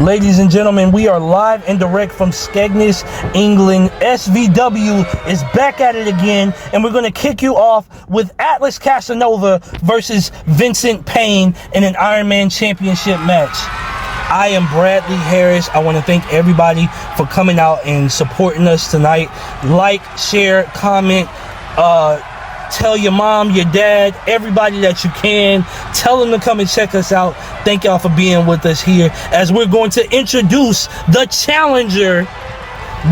Ladies and gentlemen, we are live and direct from Skegness, England. SVW is back at it again, and we're going to kick you off with Atlas Casanova versus Vincent Payne in an Ironman championship match. I am Bradley Harris. I want to thank everybody for coming out and supporting us tonight. Like, share, comment, tell your mom, your dad, everybody that you can. Tell them to come and check us out. Thank y'all for being with us here as we're going to introduce the challenger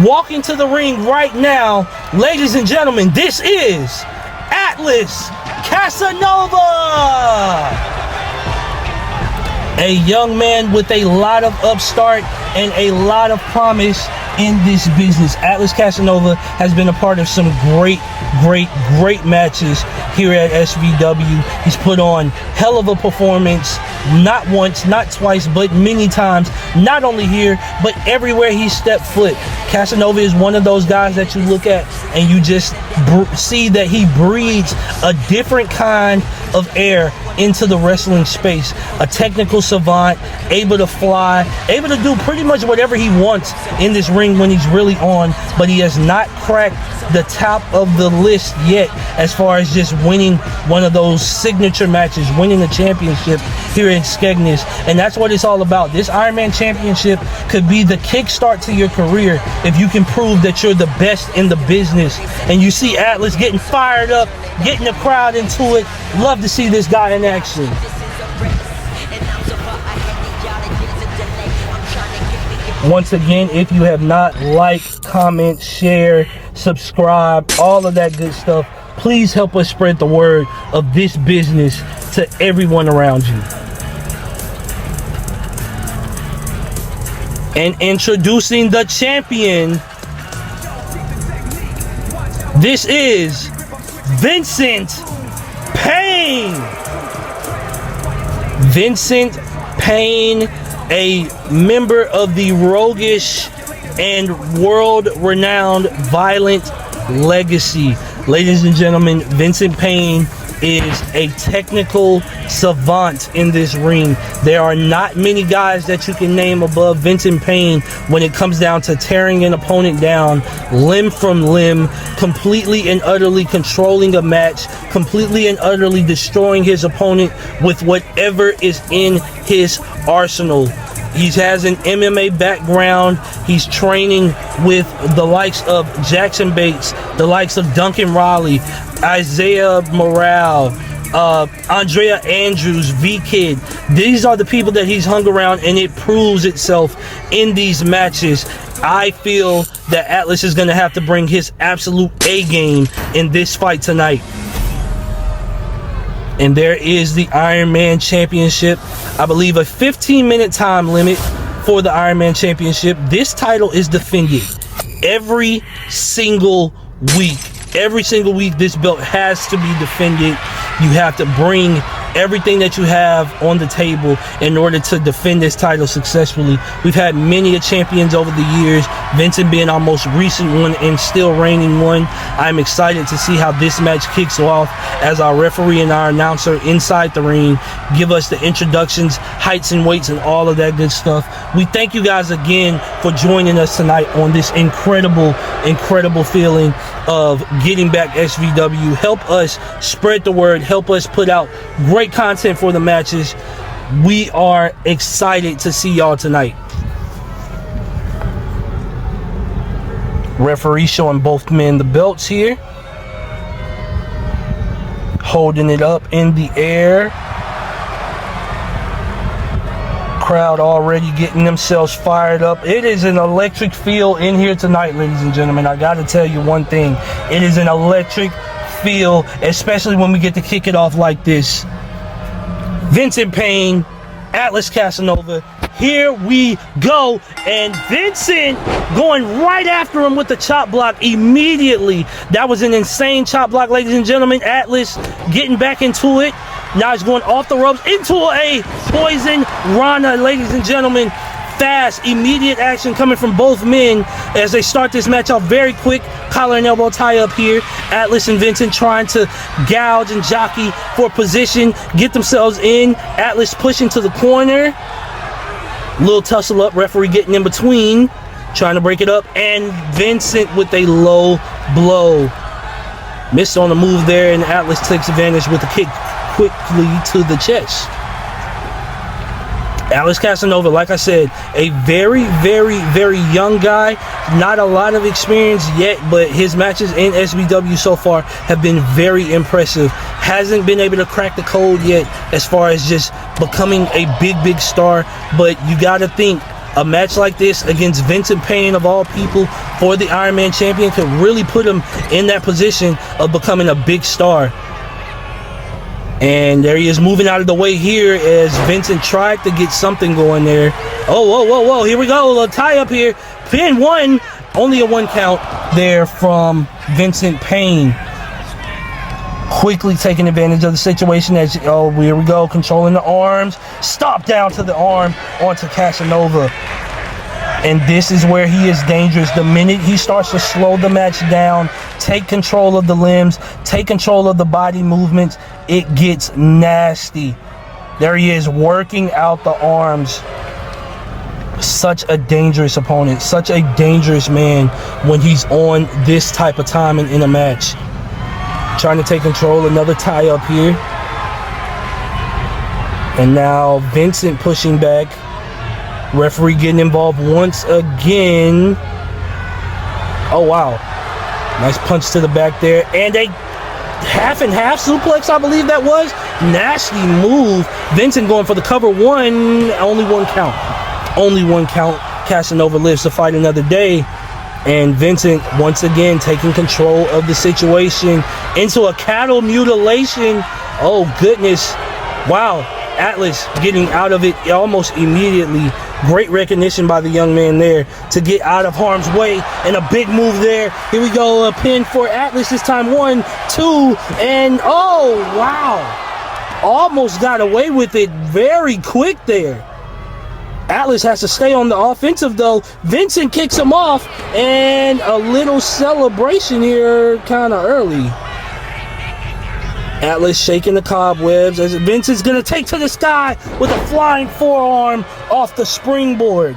walking to the ring right now. Ladies and gentlemen, this is Atlas Casanova. A young man with a lot of upstart and a lot of promise in this business. Atlas Casanova has been a part of some great matches here at SVW. He's put on hell of a performance, not once, not twice, but many times, not only here, but everywhere he stepped foot. Casanova is one of those guys that you look at and you just see that he breathes a different kind of air into the wrestling space. A technical savant, able to fly, able to do pretty much whatever he wants in this ring when he's really on, but he has not cracked the top of the list yet as far as just winning one of those signature matches, winning a championship here in Skegness. And that's what it's all about. This Ironman championship could be the kickstart to your career if you can prove that you're the best in the business. And you see Atlas getting fired up, getting the crowd into it. Love to see this guy in action. Once again, if you have not liked, comment, share, subscribe, all of that good stuff, please help us spread the word of this business to everyone around you. And introducing the champion, this is Vincent Payne. Vincent Payne, a member of the roguish and world-renowned Violent Legacy. Ladies and gentlemen, Vincent Payne is a technical savant in this ring. There are not many guys that you can name above Vincent Payne when it comes down to tearing an opponent down limb from limb, completely and utterly controlling a match, completely and utterly destroying his opponent with whatever is in his arsenal. He has an MMA background. He's training with the likes of Jackson Bates, the likes of Duncan Raleigh, Isaiah Morale, Andrea Andrews, V-Kid. These are the people that he's hung around, and it proves itself in these matches. I feel that Atlas is going to have to bring his absolute A game in this fight tonight. And there is the Ironman Championship. I believe a 15-minute time limit for the Ironman Championship. This title is defended every single week. Every single week, this belt has to be defended. You have to bring everything that you have on the table in order to defend this title successfully. We've had many champions over the years, Vincent being our most recent one and still reigning one. I'm excited to see how this match kicks off as our referee and our announcer inside the ring give us the introductions, heights and weights, and all of that good stuff. We thank you guys again for joining us tonight on this incredible feeling of getting back SVW. Help us spread the word, help us put out great content for the matches. We are excited to see y'all tonight. Referee showing both men the belts here, holding it up in the air. Crowd already getting themselves fired up. It is an electric feel in here tonight, ladies and gentlemen. I gotta tell you one thing, it is an electric feel, especially when we get to kick it off like this. Vincent Payne, Atlas Casanova, here we go. And Vincent going right after him with the chop block immediately. That was an insane chop block, ladies and gentlemen. Atlas getting back into it. Now he's going off the ropes into a poison Rana, ladies and gentlemen. Fast, immediate action coming from both men as they start this match off very quick. Collar and elbow tie up here. Atlas and Vincent trying to gouge and jockey for position, get themselves in. Atlas pushing to the corner. Little tussle up, referee getting in between, trying to break it up, and Vincent with a low blow. Missed on the move there, and Atlas takes advantage with a kick quickly to the chest. Alex Casanova, like I said, a very, very, very young guy. Not a lot of experience yet, but his matches in SBW so far have been very impressive. Hasn't been able to crack the code yet as far as just becoming a big, big star. But you got to think, a match like this against Vincent Payne, of all people, for the Ironman champion could really put him in that position of becoming a big star. And there he is, moving out of the way here as Vincent tried to get something going there. Oh, whoa, whoa, whoa, here we go, a tie up here. Pin one, only a 1 count there from Vincent Payne. Quickly taking advantage of the situation as, oh, here we go, controlling the arms. Stop down to the arm onto Casanova. And this is where he is dangerous. The minute he starts to slow the match down, take control of the limbs, take control of the body movements, it gets nasty. There he is, working out the arms. Such a dangerous opponent, such a dangerous man when he's on this type of time in a match. Trying to take control, another tie up here. And now Vincent pushing back. Referee getting involved once again. Oh, wow. Nice punch to the back there. And a half and half suplex, I believe that was. Nasty move. Vincent going for the cover. Only 1 count. Only 1 count. Casanova lives to fight another day. And Vincent, once again, taking control of the situation into a cattle mutilation. Oh, goodness. Wow. Atlas getting out of it almost immediately. Great recognition by the young man there to get out of harm's way, and a big move there. Here we go, a pin for Atlas this time. 1, 2, and oh, wow. Almost got away with it very quick there. Atlas has to stay on the offensive though. Vincent kicks him off, and a little celebration here kind of early. Atlas shaking the cobwebs as Vincent's gonna take to the sky with a flying forearm off the springboard.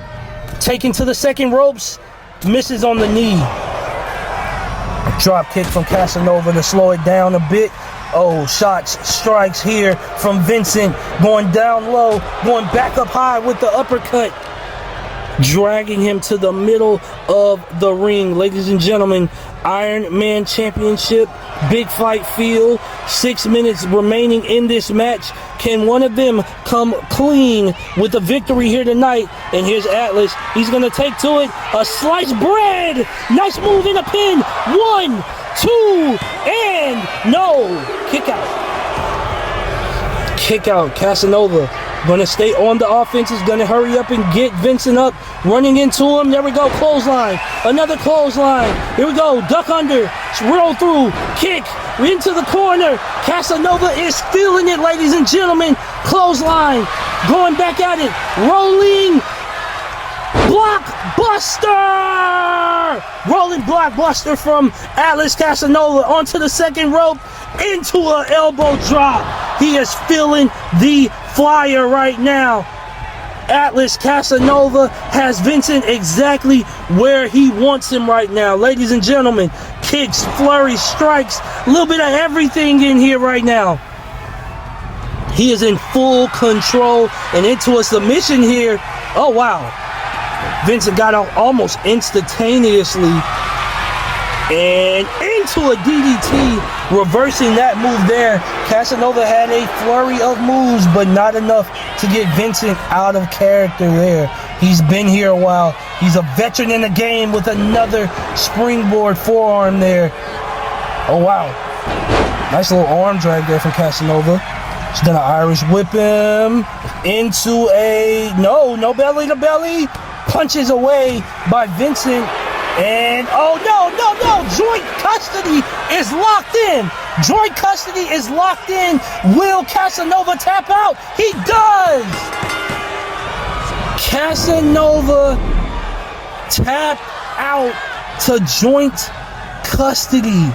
Taken to the second ropes, misses on the knee. A drop kick from Casanova to slow it down a bit. Oh, shots, strikes here from Vincent, going down low, going back up high with the uppercut, dragging him to the middle of the ring. Ladies and gentlemen, Ironman Championship, big fight field, 6 minutes remaining in this match. Can one of them come clean with a victory here tonight? And here's Atlas. He's going to take to it. A sliced bread. Nice move in a pin. 1, 2, and no. Kick out. Kick out. Casanova going to stay on the offense. Is going to hurry up and get Vincent up. Running into him. There we go. Clothesline. Another clothesline. Here we go. Duck under. Roll through. Kick. Into the corner. Casanova is feeling it, ladies and gentlemen. Clothesline. Going back at it. Rolling. Blockbuster! Rolling blockbuster from Alex Casanova onto the second rope. Into an elbow drop. He is feeling the fire right now. Atlas Casanova has Vincent exactly where he wants him right now. Ladies and gentlemen, kicks, flurries, strikes, a little bit of everything in here right now. He is in full control and into a submission here. Oh, wow. Vincent got out almost instantaneously. And into a DDT, reversing that move there. Casanova had a flurry of moves, but not enough to get Vincent out of character there. He's been here a while. He's a veteran in the game with another springboard forearm there. Oh, wow. Nice little arm drag there from Casanova. He's gonna Irish whip him into a, no belly to belly. Punches away by Vincent. And, oh, no. Joint custody is locked in. Joint custody is locked in. Will Casanova tap out? He does. Casanova tapped out to joint custody.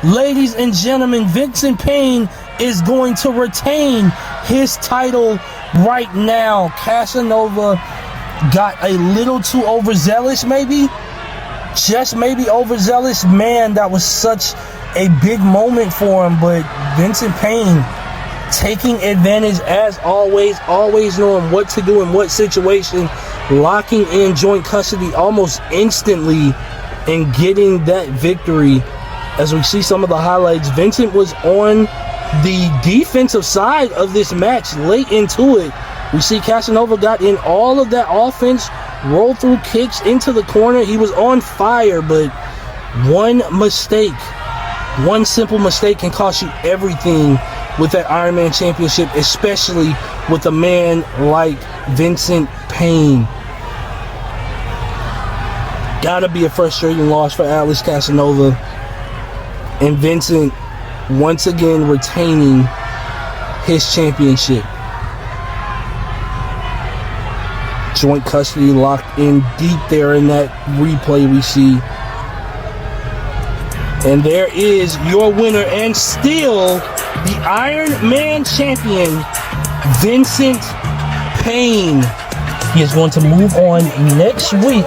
Ladies and gentlemen, Vincent Payne is going to retain his title right now. Casanova got a little too overzealous, maybe. Just maybe overzealous. Man, that was such a big moment for him. But Vincent Payne taking advantage as always knowing what to do in what situation, locking in joint custody almost instantly and getting that victory. As we see some of the highlights, Vincent was on the defensive side of this match late into it. We see Casanova got in all of that offense, rolled through kicks into the corner. He was on fire, but one mistake, one simple mistake can cost you everything with that Ironman championship, especially with a man like Vincent Payne. Gotta be a frustrating loss for Alex Casanova. And Vincent once again retaining his championship. Joint custody locked in deep there in that replay we see. And there is your winner and still the Ironman champion, Vincent Payne. He is going to move on next week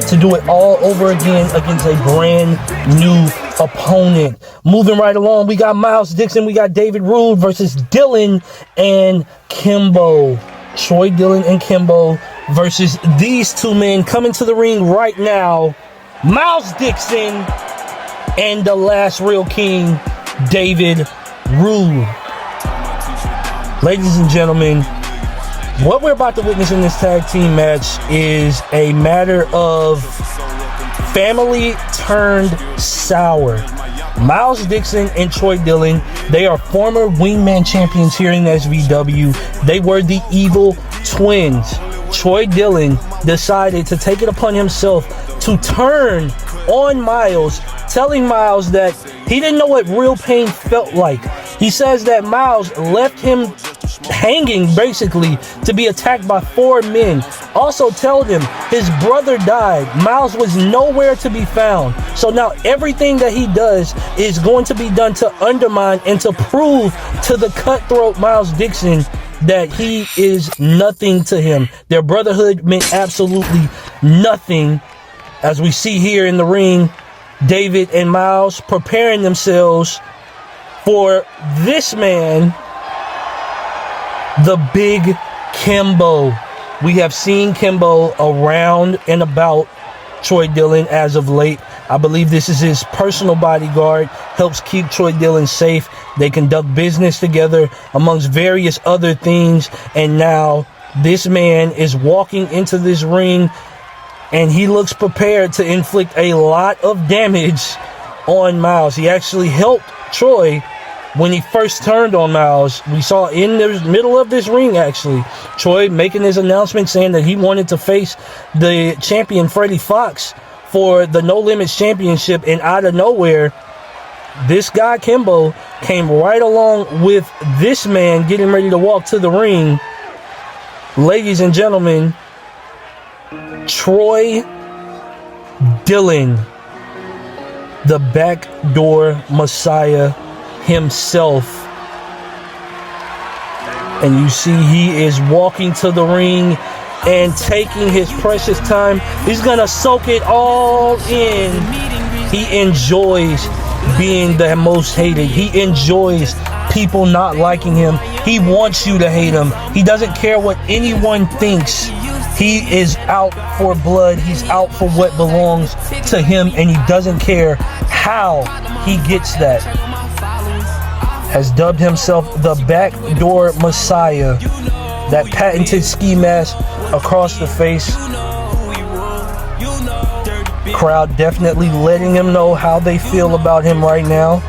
to do it all over again against a brand new opponent. Moving right along, we got Myles Dixon, we got David Rude versus Dylan and Kimbo. Troy Dillon and Kimbo versus these two men coming to the ring right now. Myles Dixon and the last real king, David Rude. Ladies and gentlemen, what we're about to witness in this tag team match is a matter of family turned sour. Myles Dixon and Troy Dillon, they are former Wingman champions here in SVW. They were the Evil Twins. Troy Dillon decided to take it upon himself to turn on Myles, telling Myles that he didn't know what real pain felt like. He says that Myles left him hanging basically to be attacked by 4 men. Also told him his brother died. Myles was nowhere to be found. So now everything that he does is going to be done to undermine and to prove to the cutthroat Myles Dixon that he is nothing to him. Their brotherhood meant absolutely nothing. As we see here in the ring, David and Myles preparing themselves for this man, the big Kimbo. We have seen Kimbo around and about Troy Dillon as of late. I believe this is his personal bodyguard, helps keep Troy Dillon safe. They conduct business together amongst various other things. And now this man is walking into this ring and he looks prepared to inflict a lot of damage on Myles. He actually helped Troy when he first turned on Myles. We saw in the middle of this ring, actually, Troy making his announcement saying that he wanted to face the champion Freddie Fox for the No Limits Championship, and out of nowhere, this guy Kimbo came right along with this man getting ready to walk to the ring. Ladies and gentlemen, Troy Dillon, the backdoor Messiah himself. And you see he is walking to the ring and taking his precious time. He's gonna soak it all in. He enjoys being the most hated. He enjoys people not liking him. He wants you to hate him. He doesn't care what anyone thinks. He is out for blood. He's out for what belongs to him, and he doesn't care how he gets that. Has dubbed himself the backdoor Messiah. That patented ski mask across the face. Crowd definitely letting him know how they feel about him right now.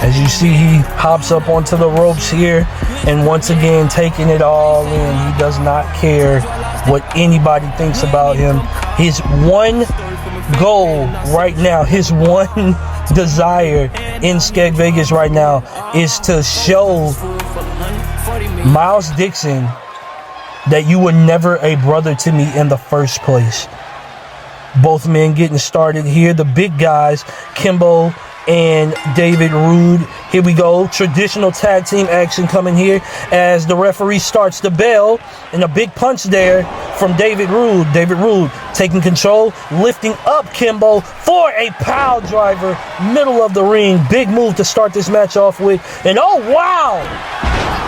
As you see, he hops up onto the ropes here and once again taking it all in. He does not care what anybody thinks about him. His one goal right now, his one desire in Skeg Vegas right now is to show Myles Dixon that you were never a brother to me in the first place. Both men getting started here. The big guys, Kimbo and David Rude. Here we go. Traditional tag team action coming here as the referee starts the bell, and a big punch there from David Rude. David Rude taking control, lifting up Kimbo for a pile driver, middle of the ring. Big move to start this match off with. And oh, wow!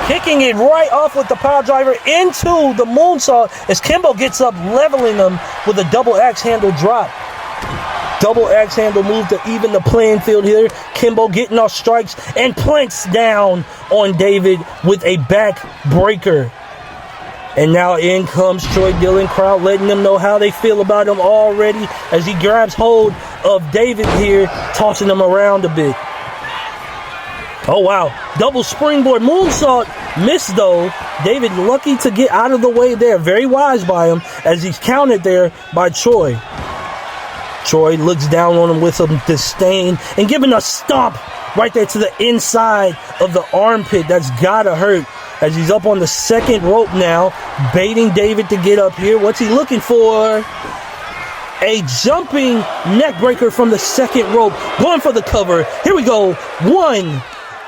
Kicking it right off with the pile driver into the moonsault as Kimbo gets up, leveling them with a double axe handle drop. Double axe handle move to even the playing field here. Kimbo getting off strikes and planks down on David with a back breaker. And now in comes Troy Dillon, crowd letting them know how they feel about him already as he grabs hold of David here, tossing him around a bit. Oh, wow. Double springboard moonsault. Missed, though. David lucky to get out of the way there. Very wise by him as he's counted there by Troy. Troy looks down on him with some disdain and giving a stomp right there to the inside of the armpit. That's gotta hurt as he's up on the second rope now, baiting David to get up here. What's he looking for? A jumping neck breaker from the second rope. Going for the cover. Here we go. 1,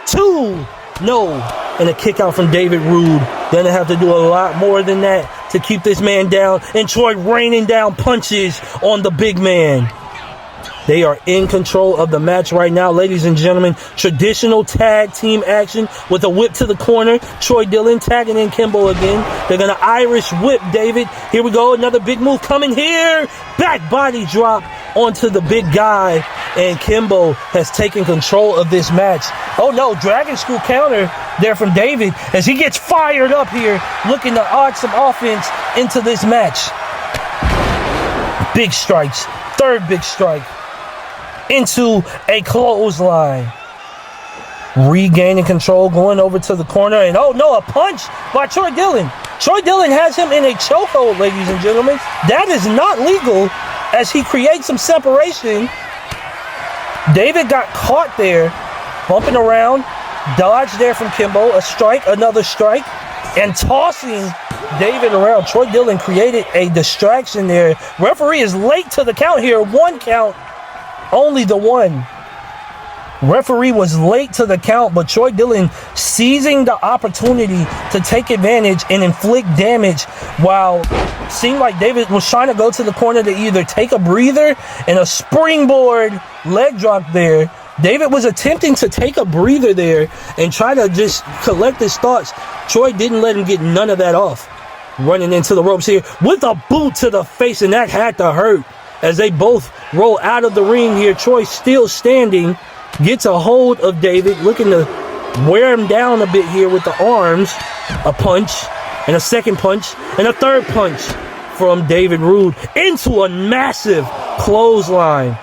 2, no. And a kick out from David Rude. Gonna have to do a lot more than that to keep this man down. And Troy raining down punches on the big man. They are in control of the match right now, ladies and gentlemen. Traditional tag team action with a whip to the corner. Troy Dillon tagging in Kimbo again. They're going to Irish whip David. Here we go. Another big move coming here. Back body drop onto the big guy. And Kimbo has taken control of this match. Oh, no. Dragon screw counter there from David as he gets fired up here, looking to add some offense into this match. Big strikes. Third big strike. Into a clothesline. Regaining control, going over to the corner, and oh no, a punch by Troy Dillon. Troy Dillon has him in a chokehold, ladies and gentlemen. That is not legal as he creates some separation. David got caught there, bumping around, dodge there from Kimbo, a strike, another strike, and tossing David around. Troy Dillon created a distraction there. Referee is late to the count here, 1 count. Only the 1. Referee was late to the count, but Troy Dillon seizing the opportunity to take advantage and inflict damage while it seemed like David was trying to go to the corner to either take a breather and a springboard leg drop there. David was attempting to take a breather there and try to just collect his thoughts. Troy didn't let him get none of that off. Running into the ropes here with a boot to the face, and that had to hurt. As they both roll out of the ring here, Troy still standing, gets a hold of David, looking to wear him down a bit here with the arms. A punch, and a second punch, and a third punch from David Rude into a massive clothesline.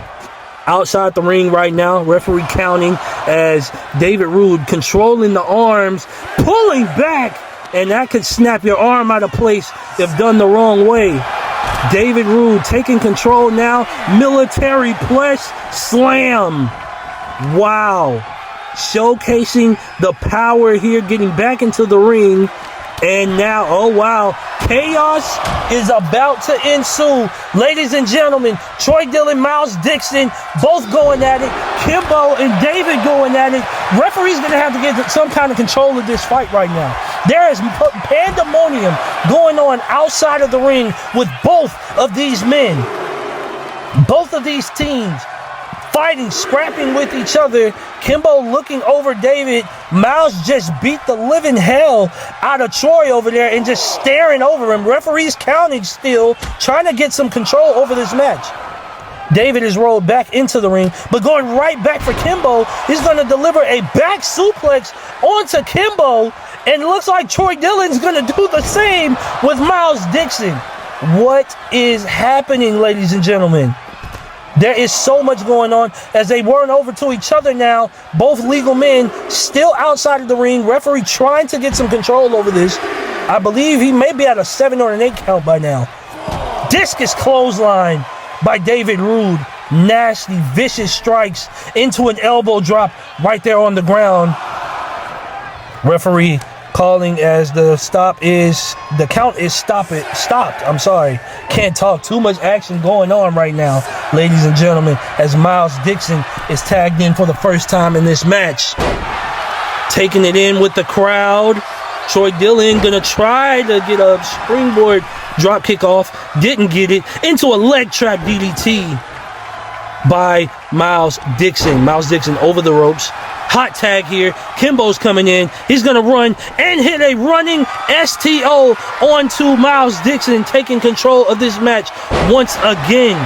Outside the ring right now, referee counting as David Rude controlling the arms, pulling back, and that could snap your arm out of place if done the wrong way. David Rude taking control now. Military press slam. Wow. Showcasing the power here, getting back into the ring. And now, oh wow, chaos is about to ensue. Ladies and gentlemen, Troy Dillon, Myles Dixon, both going at it. Kimbo and David going at it. Referee's going to have to get some kind of control of this fight right now. There is pandemonium going on outside of the ring with both of these men. Both of these teams fighting, scrapping with each other. Kimbo looking over David. Myles just beat the living hell out of Troy over there and just staring over him. Referees counting still, trying to get some control over this match. David is rolled back into the ring, but going right back for Kimbo. He's going to deliver a back suplex onto Kimbo, and it looks like Troy Dillon's going to do the same with Myles Dixon. What is happening, ladies and gentlemen? There is so much going on as they run over to each other now. Both legal men still outside of the ring. Referee trying to get some control over this. I believe he may be at a 7 or an 8 count by now. Discus clothesline by David Rude. Nasty, vicious strikes into an elbow drop right there on the ground. Referee calling as the count is stopped. I'm sorry. Can't talk. Too much action going on right now, ladies and gentlemen, as Myles Dixon is tagged in for the first time in this match. Taking it in with the crowd. Troy Dillon gonna try to get a springboard drop kick off. Didn't get it. Into a leg trap DDT by Myles Dixon. Myles Dixon over the ropes. Hot tag here. Kimbo's coming in. He's gonna run and hit a running STO onto Myles Dixon, taking control of this match once again.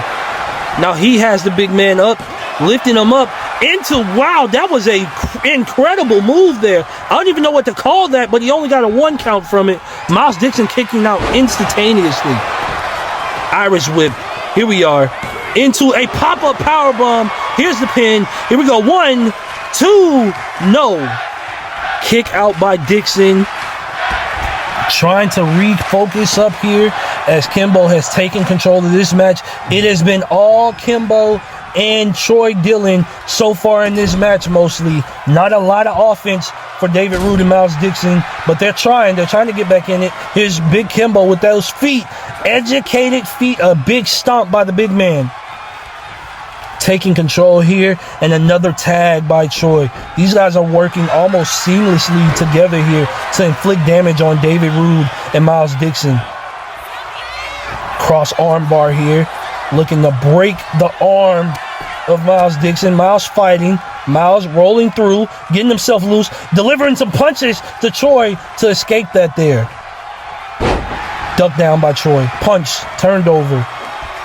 Now he has the big man up, lifting him up into, wow, that was a incredible move there. I don't even know what to call that, but he only got a 1 count from it. Myles Dixon kicking out instantaneously. Irish whip. Here we are. Into a pop-up powerbomb. Here's the pin. Here we go. 1, 2, no. Kick out by Dixon. Trying to refocus up here as Kimbo has taken control of this match. It has been all Kimbo and Troy Dillon so far in this match mostly. Not a lot of offense for David Rude and Myles Dixon, but they're trying to get back in it. Here's Big Kimbo with those feet. Educated feet, a big stomp by the big man. Taking control here, and another tag by Troy. These guys are working almost seamlessly together here to inflict damage on David Rude and Myles Dixon. Cross arm bar here, looking to break the arm of Myles Dixon. Myles fighting. Myles rolling through, getting himself loose, delivering some punches to Troy to escape that there. Ducked down by Troy. Punch turned over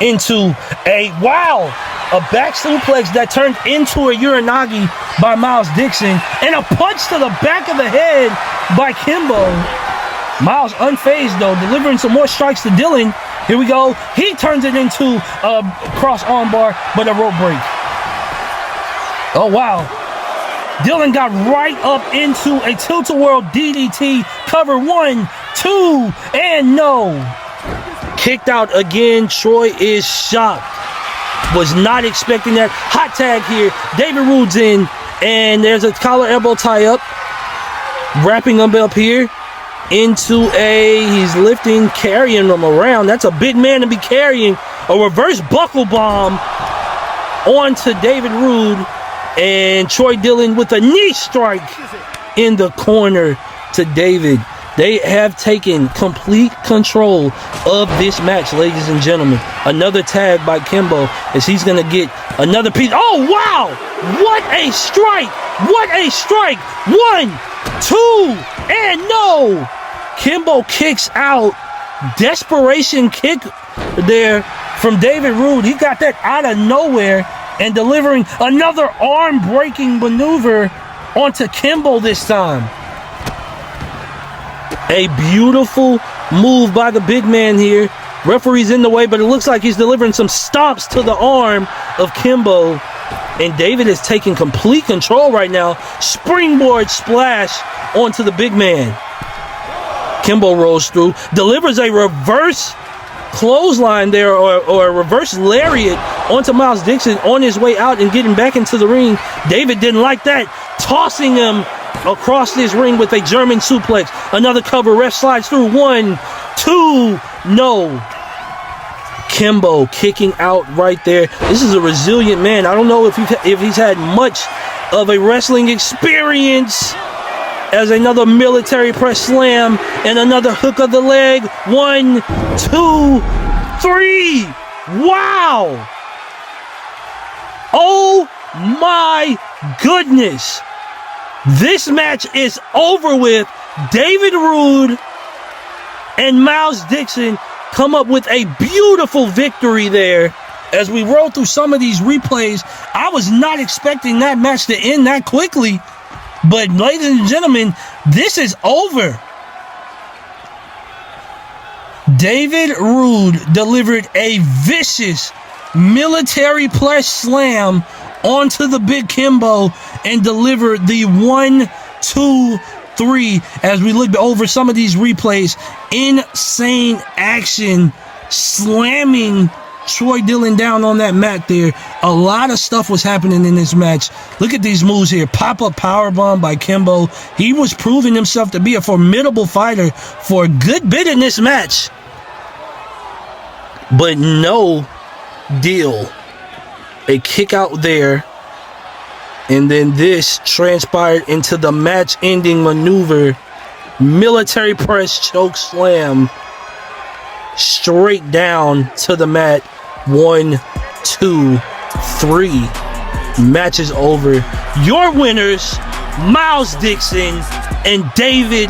into a, wow, a back suplex that turned into a Uranagi by Myles Dixon, and a punch to the back of the head by Kimbo. Myles unfazed though, delivering some more strikes to Dillon. Here we go. He turns it into a cross arm bar, but a rope break. Oh, wow. Dillon got right up into a tilt-a-whirl DDT. Cover 1, 2, and no. Kicked out again. Troy is shocked. Was not expecting that. Hot tag here. David Rude's in, and there's a collar elbow tie up. Wrapping him up here into he's lifting, carrying him around. That's a big man to be carrying. A reverse buckle bomb onto David Rude, and Troy Dillon with a knee strike in the corner to David. They have taken complete control of this match, ladies and gentlemen. Another tag by Kimbo as he's going to get another piece. Oh, wow! What a strike! What a strike! 1, 2, and no! Kimbo kicks out. Desperation kick there from David Rude. He got that out of nowhere and delivering another arm-breaking maneuver onto Kimbo this time. A beautiful move by the big man here. Referee's in the way, but it looks like he's delivering some stomps to the arm of Kimbo. And David is taking complete control right now. Springboard splash onto the big man. Kimbo rolls through, delivers a reverse clothesline there, or a reverse lariat onto Myles Dixon on his way out and getting back into the ring. David didn't like that, tossing him across this ring with a German suplex. Another cover, ref slides through. 1, 2, no. Kimbo kicking out right there. This is a resilient man. I don't know if he's had much of a wrestling experience, as another military press slam and another hook of the leg. 1, 2, 3. Wow. Oh my goodness. This match is over with. David Rude and Myles Dixon come up with a beautiful victory there. As we roll through some of these replays, I was not expecting that match to end that quickly. But ladies and gentlemen, this is over. David Rude delivered a vicious military press slam onto the big Kimbo and delivered the 1, 2, 3. As we look over some of these replays, insane action, slamming Troy Dillon down on that mat there. A lot of stuff was happening in this match. Look at these moves here. Pop-up powerbomb by Kimbo. He was proving himself to be a formidable fighter for a good bit in this match. But no deal. A kick out there. And then this transpired into the match-ending maneuver. Military press choke slam. Straight down to the mat. 1, 2, 3. Match is over. Your winners, Myles Dixon and David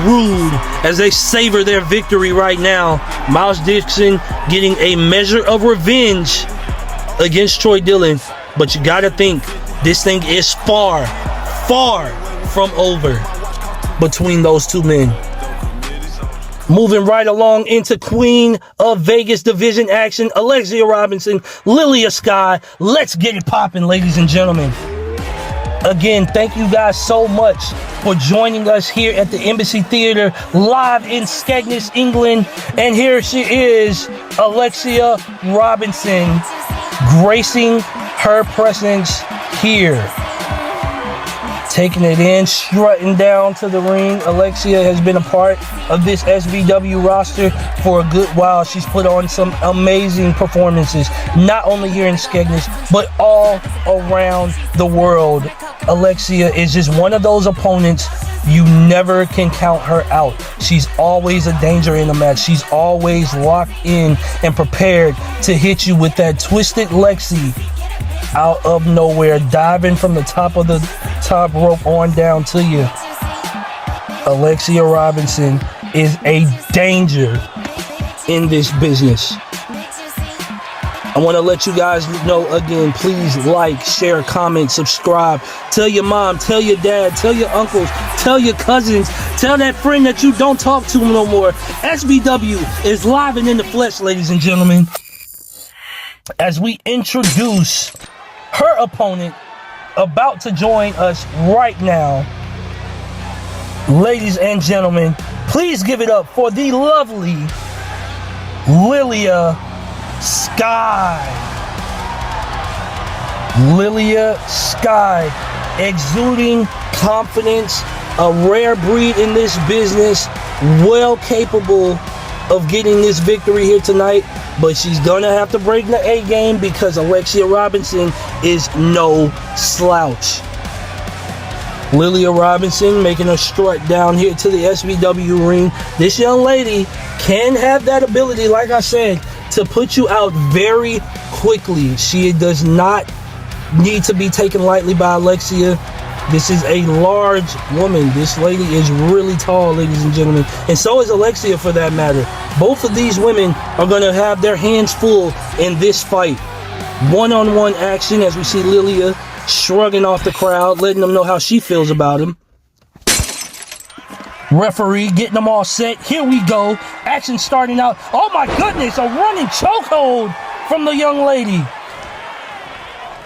Rude, as they savor their victory right now. Myles Dixon getting a measure of revenge against Troy Dillon. But you gotta think, this thing is far, far from over between those two men. Moving right along into Queen of Vegas division action, Alexia Robinson, Lilija Skeg. Let's get it popping, ladies and gentlemen. Again, thank you guys so much for joining us here at the Embassy Theater, live in Skegness, England. And here she is, Alexia Robinson, gracing her presence here. Taking it in, strutting down to the ring. Alexia has been a part of this SBW roster for a good while. She's put on some amazing performances, not only here in Skegness, but all around the world. Alexia is just one of those opponents you never can count her out. She's always a danger in a match. She's always locked in and prepared to hit you with that twisted Lexi out of nowhere, diving from the top of the top rope on down to you. Alexia Robinson is a danger in this business. I want to let you guys know again, please like, share, comment, subscribe. Tell your mom, tell your dad, tell your uncles, tell your cousins, tell that friend that you don't talk to no more. SBW is live and in the flesh, ladies and gentlemen, as we introduce her opponent about to join us right now. Ladies and gentlemen, please give it up for the lovely Lilija Skeg. Lilija Skeg, exuding confidence, a rare breed in this business, well capable of getting this victory here tonight, but she's gonna have to break the A game because Alexia Robinson is no slouch. Lilija Robinson making a strut down here to the SBW ring. This young lady can have that ability, like I said, to put you out very quickly. She does not need to be taken lightly by Alexia. This is a large woman. This lady is really tall, ladies and gentlemen. And so is Alexia, for that matter. Both of these women are going to have their hands full in this fight. One-on-one action as we see Lilija shrugging off the crowd, letting them know how she feels about him. Referee getting them all set. Here we go. Action starting out. Oh my goodness, a running chokehold from the young lady.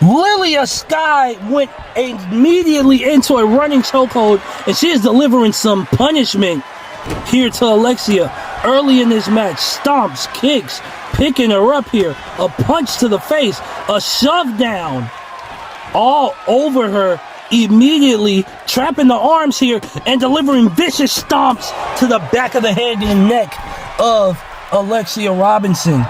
Lilija Skeg went immediately into a running chokehold, and she is delivering some punishment here to Alexia early in this match. Stomps, kicks, picking her up here. A punch to the face, a shove down, all over her immediately, trapping the arms here and delivering vicious stomps to the back of the head and neck of Alexia Robinson.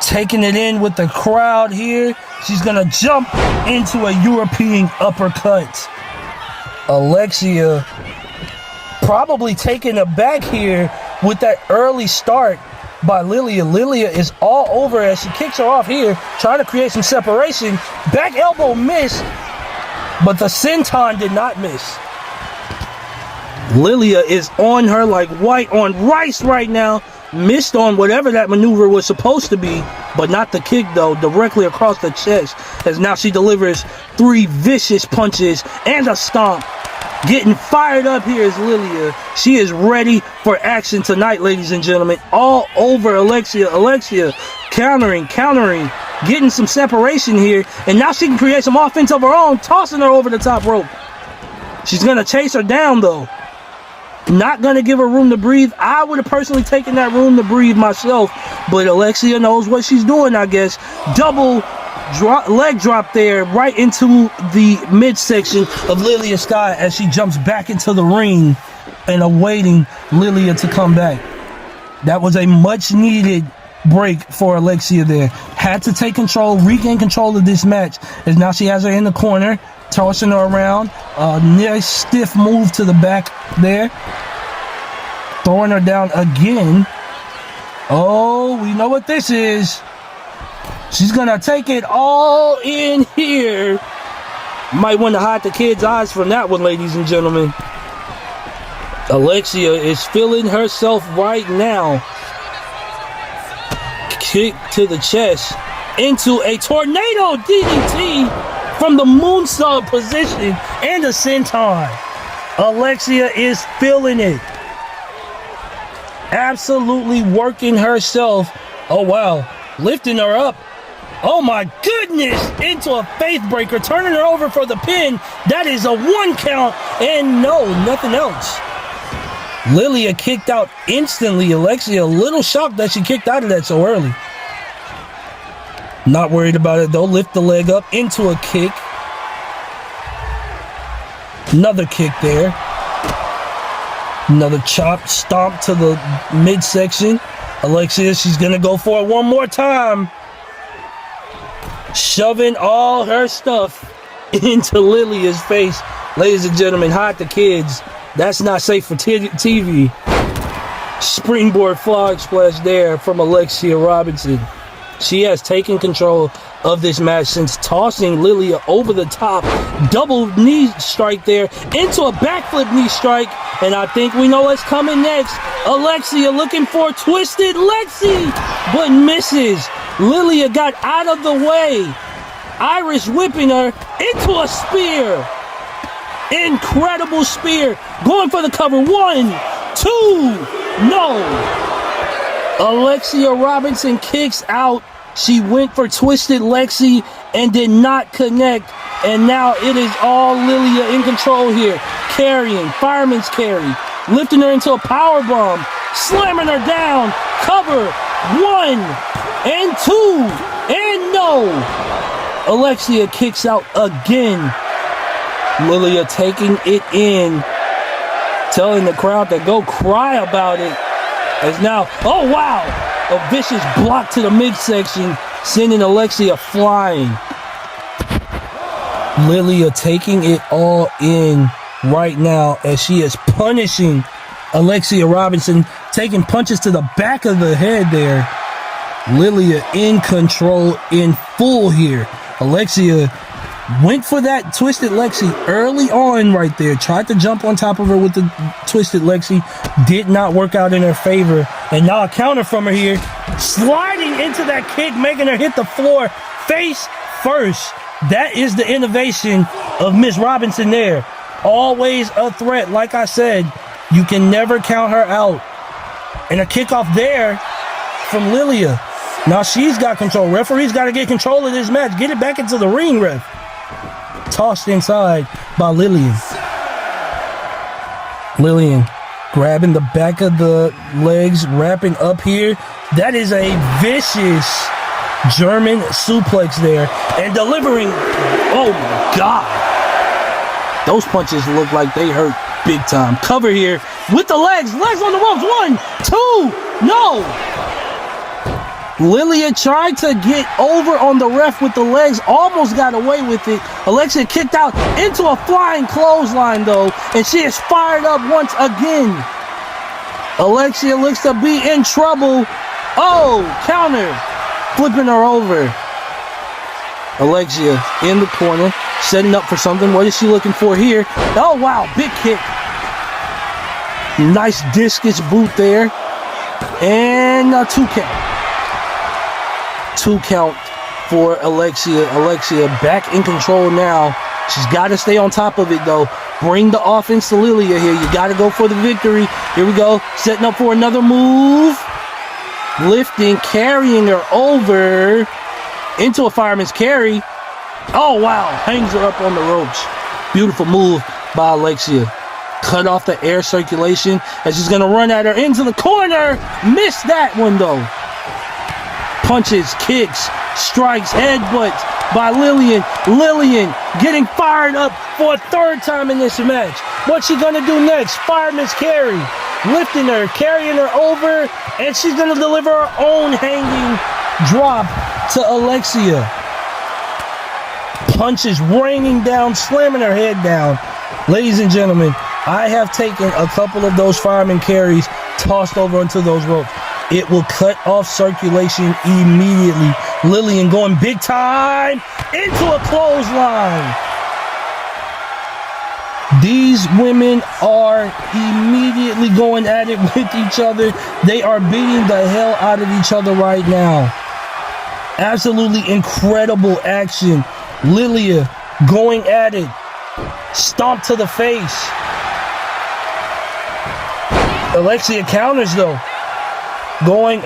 Taking it in with the crowd here. She's gonna jump into a European uppercut. Alexia probably taken aback here with that early start by Lilija. Lilija is all over as she kicks her off here, trying to create some separation. Back elbow missed, but the senton did not miss. Lilija is on her like white on rice right now. Missed on whatever that maneuver was supposed to be, but not the kick though, directly across the chest, as now she delivers 3 vicious punches and a stomp. Getting fired up here is Lilija. She is ready for action tonight, ladies and gentlemen. All over Alexia. Alexia countering, getting some separation here, and now she can create some offense of her own, tossing her over the top rope. She's gonna chase her down though. Not going to give her room to breathe. I would have personally taken that room to breathe myself, but Alexia knows what she's doing, I guess. Double leg drop there right into the midsection of Lilija Sky as she jumps back into the ring and awaiting Lilija to come back. That was a much needed break for Alexia there. Had to take control, regain control of this match, as now she has her in the corner, tossing her around. A nice stiff move to the back there, throwing her down again. Oh, we know what this is. She's gonna take it all in here. Might want to hide the kids' eyes from that one, ladies and gentlemen. Alexia is feeling herself right now. Kick to the chest into a tornado DDT from the moonsault position and a senton. Alexia is feeling it. Absolutely working herself. Oh, wow. Lifting her up. Oh, my goodness. Into a faith breaker. Turning her over for the pin. That is a 1 count. And no, nothing else. Lilija kicked out instantly. Alexia a little shocked that she kicked out of that so early. Not worried about it, though. Lift the leg up into a kick. Another kick there. Another chop, stomp to the midsection. Alexia, she's going to go for it one more time. Shoving all her stuff into Lilija's face. Ladies and gentlemen, hide the kids. That's not safe for TV. Springboard frog splash there from Alexia Robinson. She has taken control of this match since tossing Lilija over the top. Double knee strike there into a backflip knee strike. And I think we know what's coming next. Alexia looking for Twisted Lexi, but misses. Lilija got out of the way. Irish whipping her into a spear. Incredible spear. Going for the cover. 1, 2. No. Alexia Robinson kicks out. She went for Twisted Lexi and did not connect. And now it is all Lilija in control here. Carrying, fireman's carry. Lifting her into a power bomb. Slamming her down. Cover. 1 and 2. And no. Alexia kicks out again. Lilija taking it in. Telling the crowd to go cry about it. As now, oh wow, a vicious block to the midsection, sending Alexia flying. Lilija taking it all in right now as she is punishing Alexia Robinson, taking punches to the back of the head there. Lilija in control in full here. Alexia went for that Twisted Lexi early on right there. Tried to jump on top of her with the Twisted Lexi. Did not work out in her favor. And now a counter from her here. Sliding into that kick, making her hit the floor face first. That is the innovation of Miss Robinson there. Always a threat. Like I said, you can never count her out. And a kickoff there from Lilija. Now she's got control. Referee's got to get control of this match. Get it back into the ring, ref. Tossed inside by Lillian. Lillian grabbing the back of the legs, wrapping up here. That is a vicious German suplex there. And delivering, oh my God. Those punches look like they hurt big time. Cover here with the legs. Legs on the ropes. 1, 2, no. Lilija tried to get over on the ref with the legs, almost got away with it. Alexia kicked out into a flying clothesline though, and she is fired up once again. Alexia looks to be in trouble. Oh, counter, flipping her over. Alexia in the corner, setting up for something. What is she looking for here? Oh wow, big kick. Nice discus boot there. And a 2 count. 2 count for Alexia. Alexia back in control now. She's got to stay on top of it though. Bring the offense to Lilija here. You got to go for the victory. Here we go. Setting up for another move. Lifting, carrying her over into a fireman's carry. Oh wow, hangs her up on the ropes. Beautiful move by Alexia. cut off the air circulation as she's going to run at her into the corner. Missed that one, though. Punches, kicks, strikes, headbutts by Lillian. Lillian getting fired up for a third time in this match. What's she going to do next? Fireman's carry. Lifting her, carrying her over, and she's going to deliver her own hanging drop to Alexia. Punches raining down, slamming her head down. Ladies and gentlemen, I have taken a couple of those fireman carries, tossed over into those ropes. It will cut off circulation immediately. Lillian going big time into a clothesline. These women are immediately going at it with each other. They are beating the hell out of each other right now. Absolutely incredible action. Lilija going at it. Stomp to the face. Alexia counters though. Going,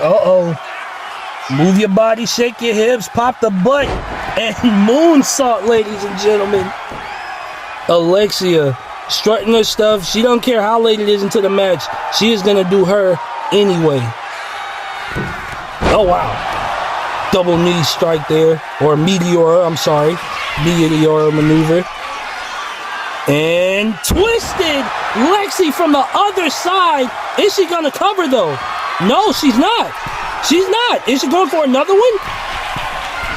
move your body, shake your hips, pop the butt, and moonsault, ladies and gentlemen. Alexia strutting her stuff. She don't care how late it is into the match. She is going to do her anyway. Oh, wow. Double knee strike there. Or meteor, I'm sorry. Meteor maneuver. And twisted Lexi from the other side. Is she going to cover, though? No, she's not. She's not. Is she going for another one?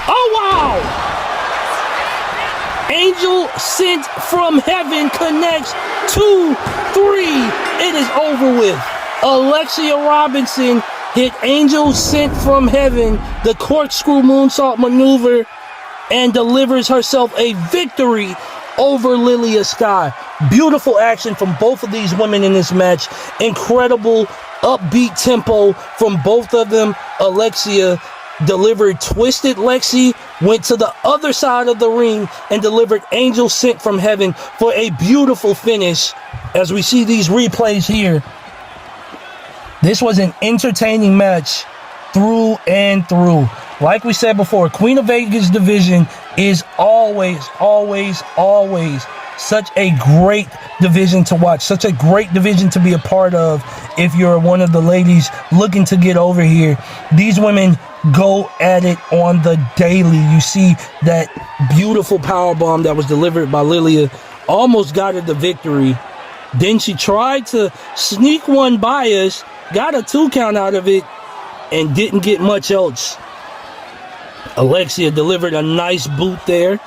Oh, wow. Angel sent from heaven connects 2, 3. It is over with. Alexia Robinson hit Angel sent from heaven, the corkscrew moonsault maneuver, and delivers herself a victory over Lilija Sky. Beautiful action from both of these women in this match. Incredible upbeat tempo from both of them. Alexia delivered Twisted Lexi, went to the other side of the ring and delivered Angel Sent from Heaven for a beautiful finish. As we see these replays here, this was an entertaining match through and through. Like we said before, Queen of Vegas division is always such a great division to watch, such a great division to be a part of if you're one of the ladies looking to get over here. These women go at it on the daily. You see that beautiful powerbomb that was delivered by Lilija, almost got her the victory. Then she tried to sneak one by us, got a 2 count out of it, and didn't get much else. Alexia delivered a nice boot there,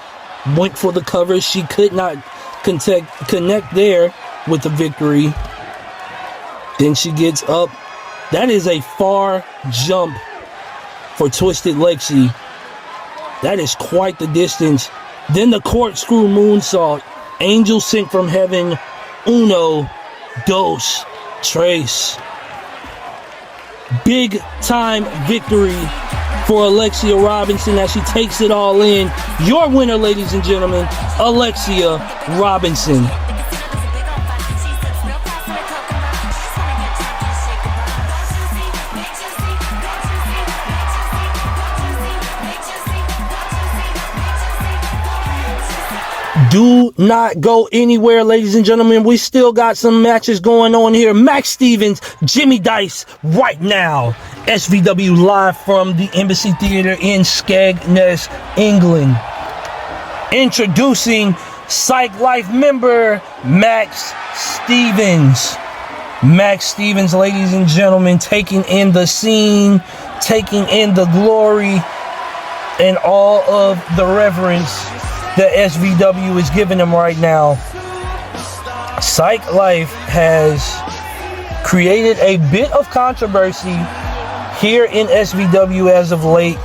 went for the cover. She could not connect there with the victory. Then she gets up. That is a far jump for Twisted Lexi. That is quite the distance. Then the corkscrew moonsault. Angel Sent from Heaven. Uno, dos, tres. Big time victory for Alexia Robinson as she takes it all in. Your winner, ladies and gentlemen, Alexia Robinson. Do not go anywhere, ladies and gentlemen. We still got some matches going on here. Max Stevens, Jimmy Dice, right now. SVW live from the Embassy Theater in Skegness, England. Introducing Psych Life member Max Stevens. Max Stevens, ladies and gentlemen, taking in the scene, taking in the glory, and all of the reverence that SVW is giving him right now. Psych Life has created a bit of controversy here in SVW as of late.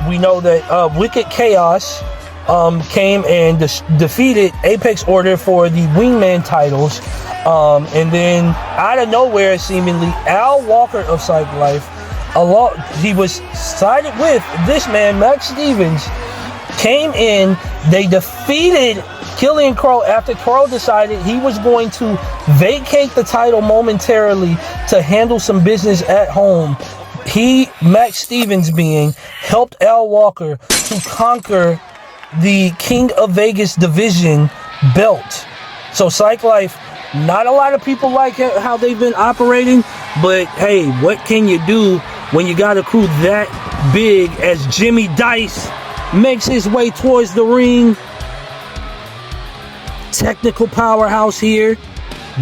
We know that Wicked Chaos came and defeated Apex Order for the Wingman titles. And then out of nowhere, seemingly, Al Walker of Psych Life, he was sided with this man, Max Stevens, came in. They defeated Killian Crow after Crow decided he was going to vacate the title momentarily to handle some business at home. Max Stevens being, helped Al Walker to conquer the King of Vegas division belt. So Psych Life, not a lot of people like how they've been operating, but hey, what can you do when you got a crew that big as Jimmy Dice makes his way towards the ring? Technical powerhouse here,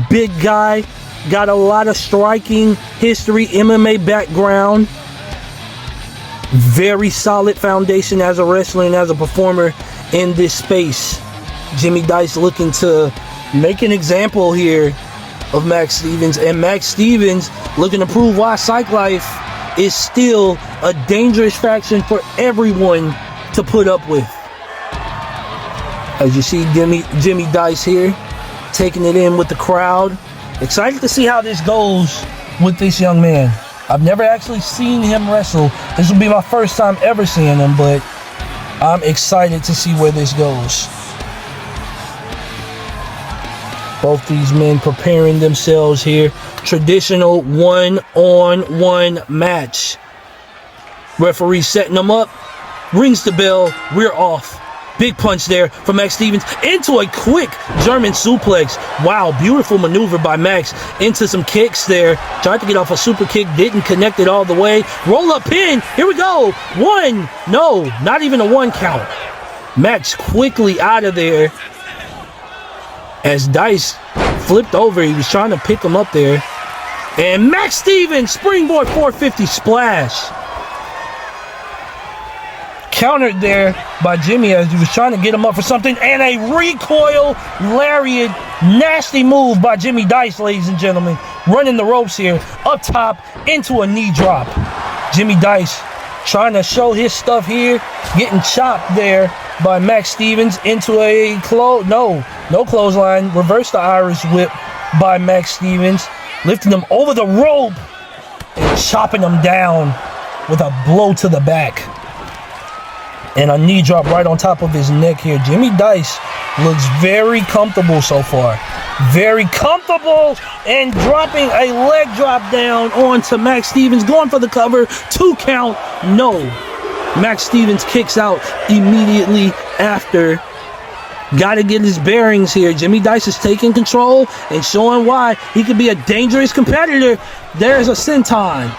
big guy, got a lot of striking history, MMA background, very solid foundation as a wrestler and as a performer in this space. Jimmy Dice looking to make an example here of Max Stevens, and Max Stevens looking to prove why Psych Life is still a dangerous faction for everyone to put up with. As you see Jimmy Dice here, taking it in with the crowd. Excited to see how this goes with this young man. I've never actually seen him wrestle. This will be my first time ever seeing him, but I'm excited to see where this goes. Both these men preparing themselves here. Traditional one-on-one match. Referee setting them up. Rings the bell. We're off. Big punch there from Max Stevens into a quick German suplex. Wow, beautiful maneuver by Max into some kicks there. Tried to get off a super kick, didn't connect it all the way. Roll up pin. Here we go. One. No, not even a one count. Max quickly out of there as Dice flipped over. He was trying to pick him up there. And Max Stevens, springboard 450 splash. Countered there by Jimmy as he was trying to get him up for something, and a recoil lariat, nasty move by Jimmy Dice, ladies and gentlemen, running the ropes here, up top into a knee drop. Jimmy Dice trying to show his stuff here, getting chopped there by Max Stevens into a no clothesline, reverse the Irish whip by Max Stevens, lifting him over the rope and chopping him down with a blow to the back. And a knee drop right on top of his neck here. Jimmy Dice looks very comfortable so far. Very comfortable, and dropping a leg drop down onto Max Stevens. Going for the cover. 2 count. No. Max Stevens kicks out immediately after. Got to get his bearings here. Jimmy Dice is taking control and showing why he could be a dangerous competitor. There's a senton.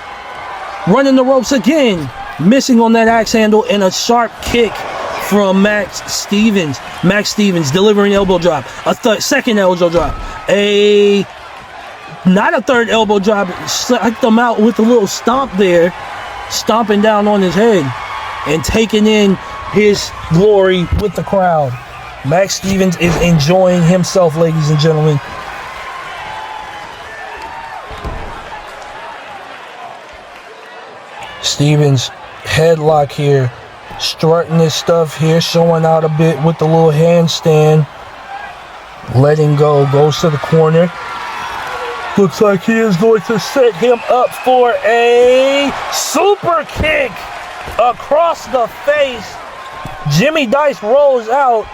Running the ropes again. Missing on that axe handle, and a sharp kick from Max Stevens. Max Stevens delivering elbow drop. A second elbow drop. Not a third elbow drop. Psyched him out with a little stomp there. Stomping down on his head and taking in his glory with the crowd. Max Stevens is enjoying himself, ladies and gentlemen. Stevens headlock here, strutting his stuff here, showing out a bit with the little handstand. Letting go, goes to the corner. Looks like he is going to set him up for a super kick across the face. Jimmy Dice rolls out,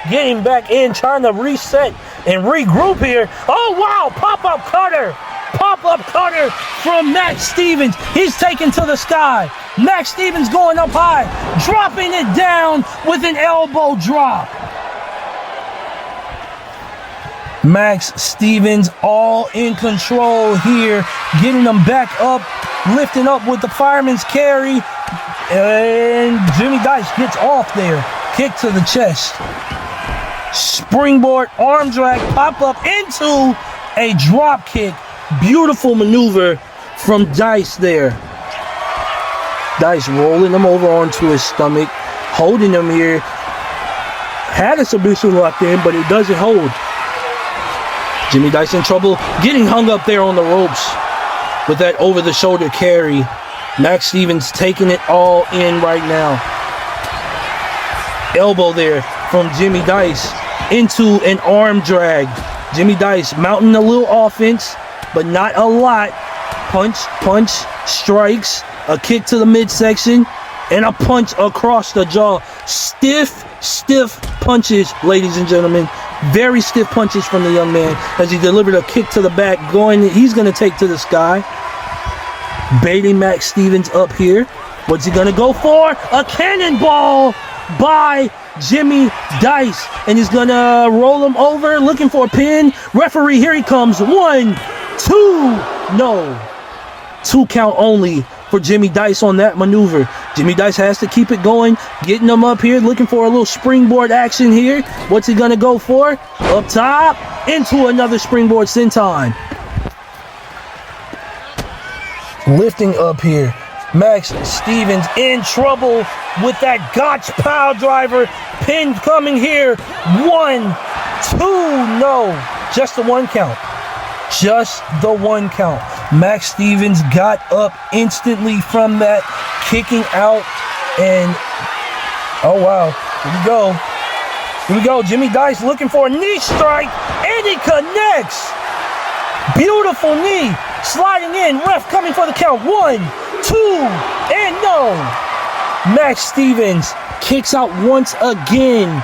getting back in, trying to reset and regroup here. Oh wow, pop-up cutter. Pop-up cutter from Max Stevens. He's taken to the sky. Max Stevens going up high, dropping it down with an elbow drop. Max Stevens all in control here, getting him back up, lifting up with the fireman's carry, and Jimmy Dice gets off there. Kick to the chest. Springboard arm drag, pop up into a drop kick. Beautiful maneuver from Dice there. Dice rolling him over onto his stomach, holding him here. Had a submission locked in, but it doesn't hold. Jimmy Dice in trouble, getting hung up there on the ropes with that over-the-shoulder carry. Max Stevens taking it all in right now. Elbow there from Jimmy Dice into an arm drag. Jimmy Dice mounting a little offense, but not a lot. Punch, punch, strikes, a kick to the midsection, and a punch across the jaw. Stiff punches, ladies and gentlemen. Very stiff punches from the young man as he delivered a kick to the back. He's going to take to the sky. Baiting Max Stevens up here. What's he going to go for? A cannonball by Jimmy Dice. And he's gonna roll him over, looking for a pin. Referee, here he comes. 1, 2, no. 2 count only for Jimmy Dice on that maneuver. Jimmy Dice has to keep it going, getting him up here, looking for a little springboard action here. What's he gonna go for? Up top, into another springboard senton. Lifting up here. Max Stevens in trouble with that gotch pile driver. Pin coming here. 1, 2, no. Just the 1 count. Just the 1 count. Max Stevens got up instantly from that, kicking out, and oh wow, here we go. Here we go. Jimmy Dice looking for a knee strike, and he connects. Beautiful knee, sliding in. Ref coming for the count. 1, 2, and no. Max Stevens kicks out once again.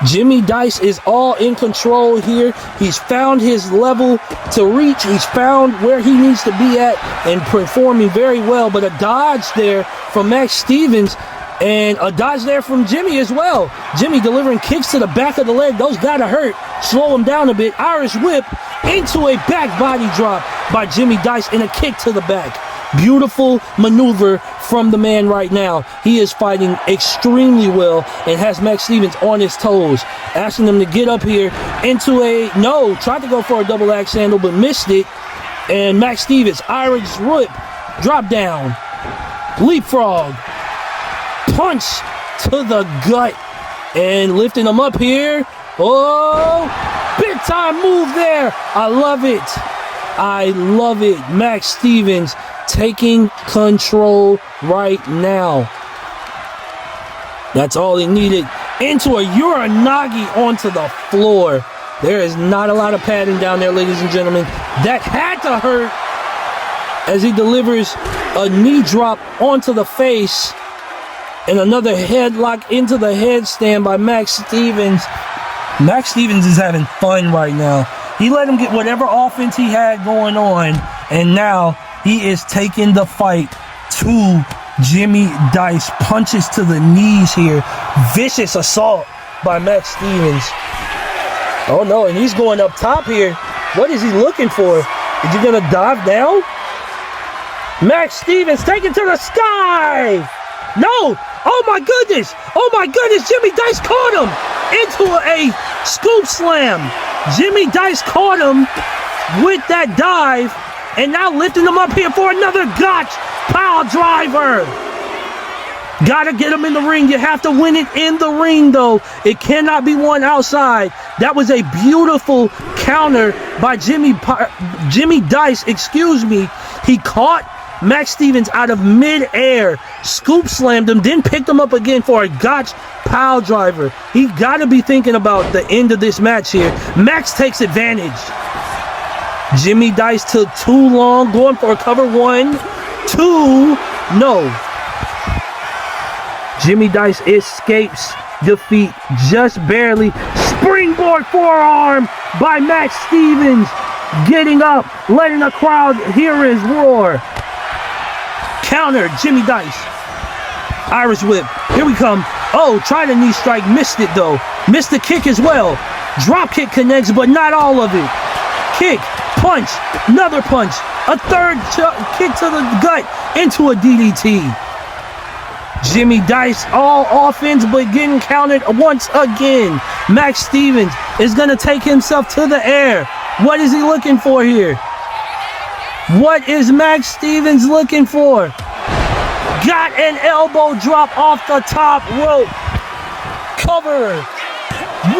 Jimmy Dice is all in control here. He's found his level to reach. He's found where he needs to be at and performing very well. But a dodge there from Max Stevens and a dodge there from Jimmy as well. Jimmy delivering kicks to the back of the leg. Those gotta hurt. Slow him down a bit. Irish whip into a back body drop by Jimmy Dice and a kick to the back. Beautiful maneuver from the man right now. He is fighting extremely well and has Max Stevens on his toes. Asking him to get up here into a, no, tried to go for a double axe handle but missed it. And Max Stevens, Irish whip, drop down, leapfrog, punch to the gut, and lifting him up here. Oh, big time move there. I love it. I love it. Max Stevens taking control right now. That's all he needed. Into a Uranagi onto the floor. There is not a lot of padding down there, ladies and gentlemen. That had to hurt as he delivers a knee drop onto the face and another headlock into the headstand by Max Stevens. Max Stevens is having fun right now. He let him get whatever offense he had going on, and now he is taking the fight to Jimmy Dice. Punches to the knees here. Vicious assault by Max Stevens. Oh no, and he's going up top here. What is he looking for? Is he gonna dive down? Max Stevens taken to the sky. No, oh my goodness. Oh my goodness, Jimmy Dice caught him into a scoop slam. Jimmy Dice caught him with that dive. And now lifting him up here for another gotch pile driver. Gotta get him in the ring. You have to win it in the ring, though. It cannot be won outside. That was a beautiful counter by Jimmy Dice. Excuse me. He caught Max Stevens out of mid-air, scoop slammed him, then picked him up again for a gotch pile driver. He gotta be thinking about the end of this match here. Max takes advantage. Jimmy Dice took too long, going for a cover. 1, 2, no. Jimmy Dice escapes defeat just barely. Springboard forearm by Max Stevens. Getting up, letting the crowd hear his roar. Counter, Jimmy Dice. Irish whip, here we come. Oh, tried a knee strike, missed it though. Missed the kick as well. Drop kick connects, but not all of it. Kick. Punch, another punch, a third kick to the gut into a DDT. Jimmy Dice all offense but getting counted once again. Max Stevens is going to take himself to the air. What is he looking for here? What is Max Stevens looking for? Got an elbow drop off the top rope. Cover.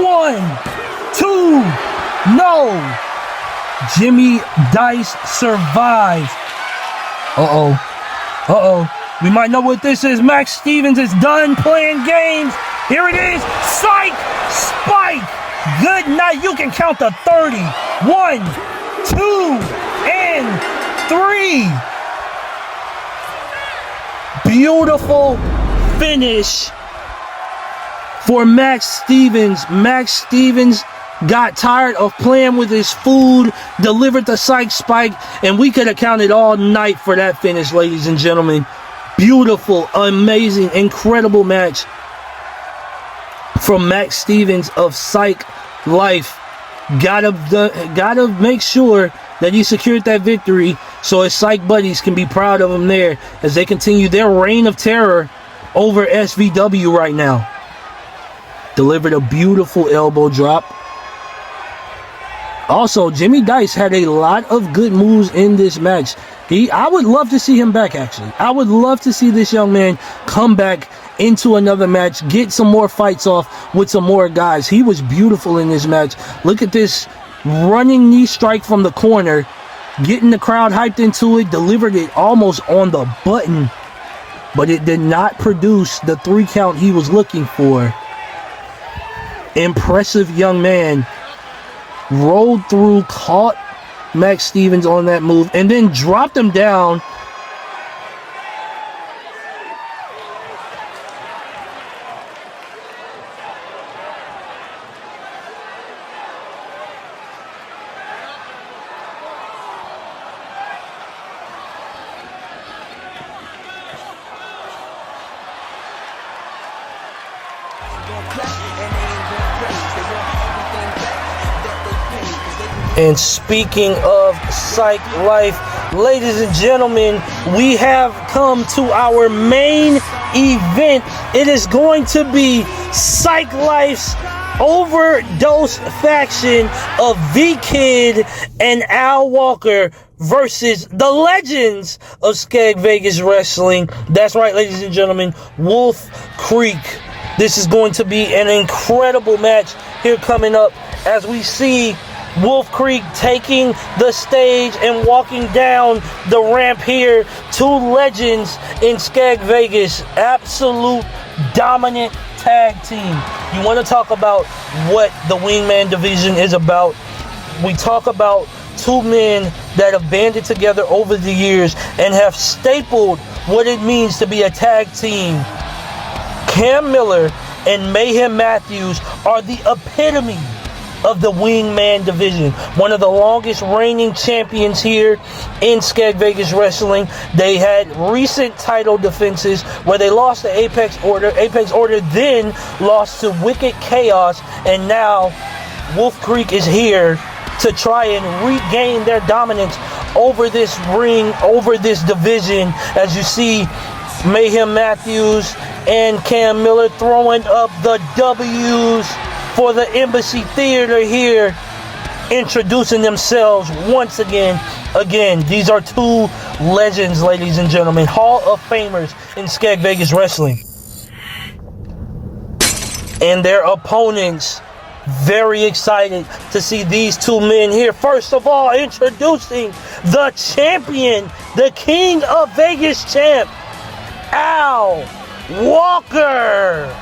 1, 2, no. Jimmy Dice survives. We might know what this is. Max Stevens is done playing games. Here it is. Psych! Spike! Good night. You can count to 30. 1, 2, and 3. Beautiful finish for Max Stevens. Max Stevens got tired of playing with his food, delivered the psych spike, and we could have counted all night for that finish, ladies and gentlemen. Beautiful, amazing, incredible match. from Max Stevens of Psych Life. Gotta make sure that he secured that victory so his Psych buddies can be proud of him there as they continue their reign of terror over SVW right now. Delivered a beautiful elbow drop. Also, Jimmy Dice had a lot of good moves in this match. I would love to see him back, actually. I would love to see this young man come back into another match, get some more fights off with some more guys. He was beautiful in this match. Look at this running knee strike from the corner, getting the crowd hyped into it, delivered it almost on the button, but it did not produce the 3 count he was looking for. Impressive young man. Rolled through, caught Max Stevens on that move, and then dropped him down. And speaking of Psych Life, ladies and gentlemen, we have come to our main event. It is going to be Psych Life's Overdose faction of V-Kid and Al Walker versus the legends of Skeg Vegas Wrestling. That's right, ladies and gentlemen, Wolf Creek. This is going to be an incredible match here coming up as we see Wolf Creek taking the stage and walking down the ramp here. 2 legends in Skeg Vegas. Absolute dominant tag team. You want to talk about what the Wingman division is about? We talk about 2 men that have banded together over the years and have stapled what it means to be a tag team. Cam Miller and Mayhem Matthews are the epitome of the Wingman division. One of the longest reigning champions here in Skeg Vegas Wrestling. They had recent title defenses where they lost to Apex Order. Apex Order then lost to Wicked Chaos, and now Wolf Creek is here to try and regain their dominance over this ring, over this division. As you see, Mayhem Matthews and Cam Miller throwing up the W's for the Embassy Theater here, introducing themselves once again. These are 2 legends, ladies and gentlemen, Hall of Famers in Skeg Vegas Wrestling. And their opponents, very excited to see these 2 men here. First of all, introducing the champion, the King of Vegas champ, Al Walker.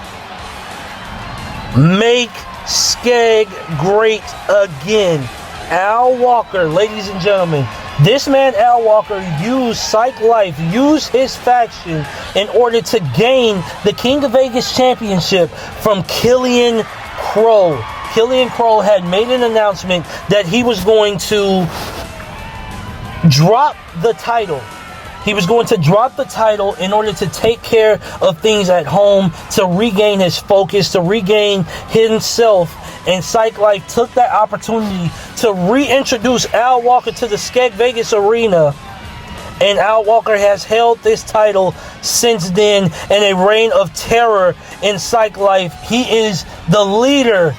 Make Skeg great again. Al Walker, ladies and gentlemen. This man, Al Walker, used Psych Life, used his faction in order to gain the King of Vegas championship from Killian Crow. Killian Crow had made an announcement that he was going to drop the title. He was going to drop the title in order to take care of things at home, to regain his focus, to regain himself. And Psych Life took that opportunity to reintroduce Al Walker to the Skeg Vegas arena. And Al Walker has held this title since then in a reign of terror in Psych Life. He is the leader,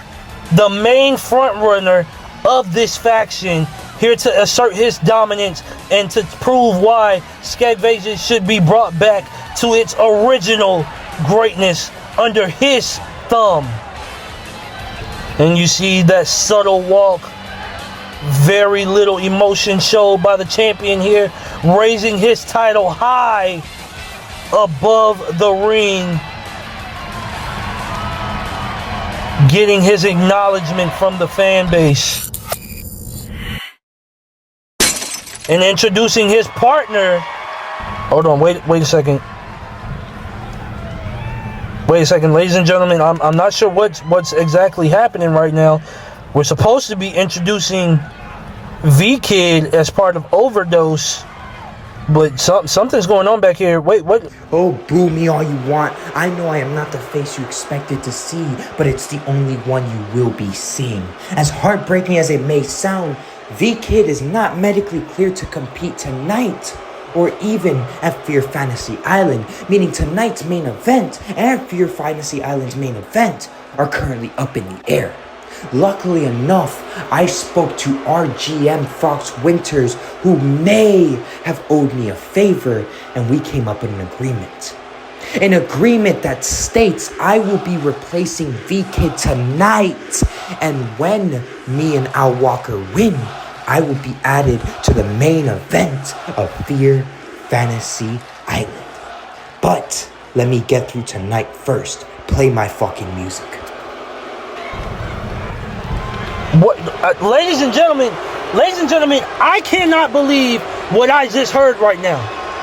the main front runner of this faction, here to assert his dominance and to prove why Skeg Vegas should be brought back to its original greatness under his thumb. And you see that subtle walk, very little emotion showed by the champion here, raising his title high above the ring, getting his acknowledgement from the fan base. And introducing his partner. Hold on, wait a second. Wait a second, ladies and gentlemen. I'm not sure what's exactly happening right now. We're supposed to be introducing V-Kid as part of Overdose. But something's going on back here. Wait, what? Oh, boo me all you want. I know I am not the face you expected to see, but it's the only one you will be seeing. As heartbreaking as it may sound, V-Kid is not medically cleared to compete tonight, or even at Fear Fantasy Island, meaning tonight's main event and Fear Fantasy Island's main event are currently up in the air. Luckily enough, I spoke to our GM Fox Winters, who may have owed me a favor, and we came up with an agreement. An agreement that states I will be replacing V-Kid tonight, and when me and Al Walker win, I will be added to the main event of Fear Fantasy Island. But let me get through tonight first. Play my fucking music. What, ladies and gentlemen, I cannot believe what I just heard right now.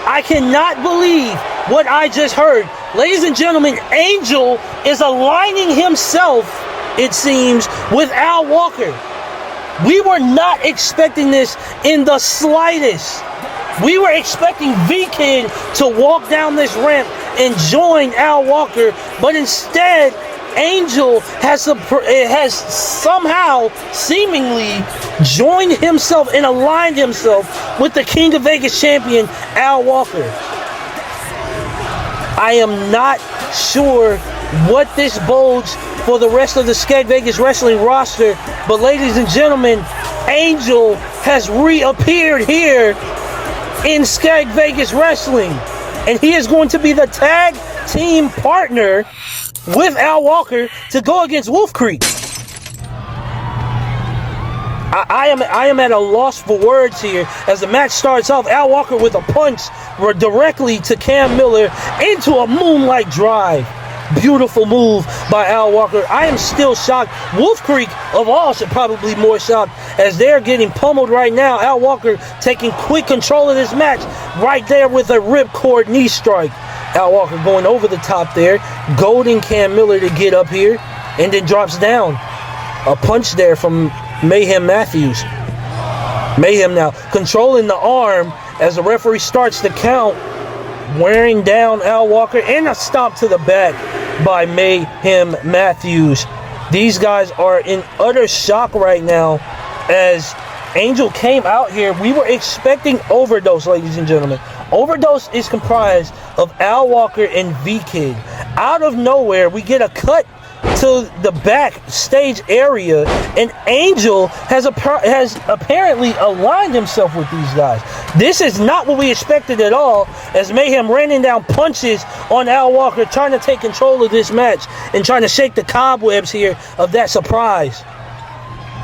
I cannot believe what I just heard. Ladies and gentlemen, Angel is aligning himself, it seems, with Al Walker. We were not expecting this in the slightest. We were expecting V-Kid to walk down this ramp and join Al Walker, but instead, Angel has somehow seemingly joined himself and aligned himself with the King of Vegas champion, Al Walker. I am not sure what this bodes for the rest of the Skeg Vegas wrestling roster, but ladies and gentlemen, Angel has reappeared here in Skeg Vegas wrestling, and he is going to be the tag team partner with Al Walker to go against Wolf Creek. I am at a loss for words here as the match starts off. Al Walker with a punch directly to Cam Miller into a moonlight drive. Beautiful move by Al Walker. I am still shocked. Wolf Creek, of all, should probably be more shocked as they're getting pummeled right now. Al Walker taking quick control of this match right there with a ripcord knee strike. Al Walker going over the top there, goading Cam Miller to get up here, and then drops down. A punch there from Mayhem Matthews. Mayhem now controlling the arm as the referee starts the count, wearing down Al Walker, and a stomp to the back by Mayhem Matthews. These guys are in utter shock right now as Angel came out here. We were expecting Overdose, ladies and gentlemen. Overdose is comprised of Al Walker and V-Kid. Out of nowhere, we get a cut to the backstage area, and Angel has apparently aligned himself with these guys. This is not what we expected at all, as Mayhem raining down punches on Al Walker, trying to take control of this match and trying to shake the cobwebs here of that surprise.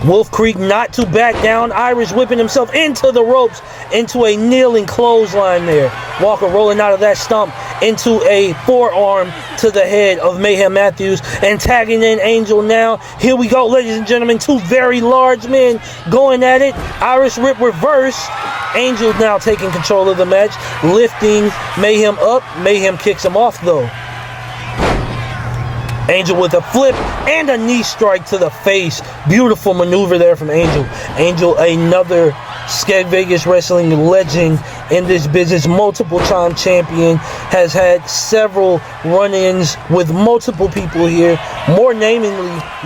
Wolf Creek not to back down. Irish whipping himself into the ropes, into a kneeling clothesline there. Walker rolling out of that stump into a forearm to the head of Mayhem Matthews and tagging in Angel now. Here we go, ladies and gentlemen. Two very large men going at it. Irish whip reverse. Angel now taking control of the match, lifting Mayhem up. Mayhem kicks him off though. Angel with a flip and a knee strike to the face. Beautiful maneuver there from Angel. Angel, another Skeg Vegas wrestling legend in this business, multiple-time champion, has had several run-ins with multiple people here, more namely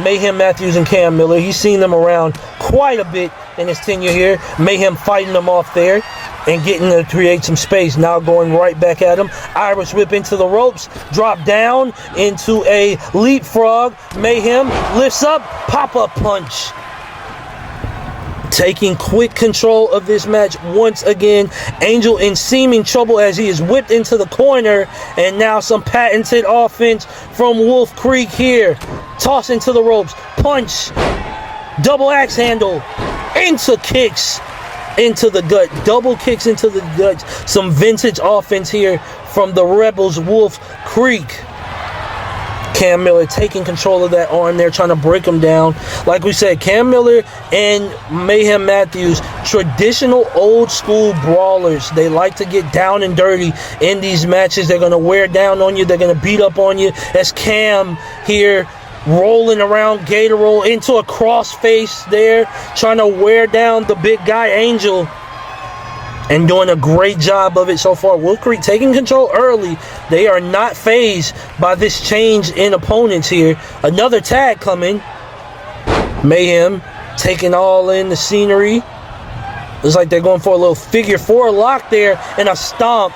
Mayhem Matthews and Cam Miller. He's seen them around quite a bit in his tenure here. Mayhem fighting them off there and getting to create some space. Now going right back at him. Irish whip into the ropes. Drop down into a leapfrog. Mayhem lifts up. Pop-up punch. Taking quick control of this match once again. Angel in seeming trouble as he is whipped into the corner. And now some patented offense from Wolf Creek here. Toss into the ropes. Punch. Double axe handle. Into kicks. Into the gut, double kicks into the gut. Some vintage offense here from the Rebels. Wolf Creek. Cam Miller taking control of that arm there, trying to break him down. Like we said, Cam Miller and Mayhem Matthews, traditional old school brawlers. They like to get down and dirty in these matches. They're going to wear down on you. They're going to beat up on you. As Cam here rolling around, gator roll into a crossface there, trying to wear down the big guy Angel. and doing a great job of it so far. Wolf Creek taking control early. They are not fazed by this change in opponents here. Another tag coming. Mayhem taking all in the scenery. Looks like they're going for a little figure 4 lock there and a stomp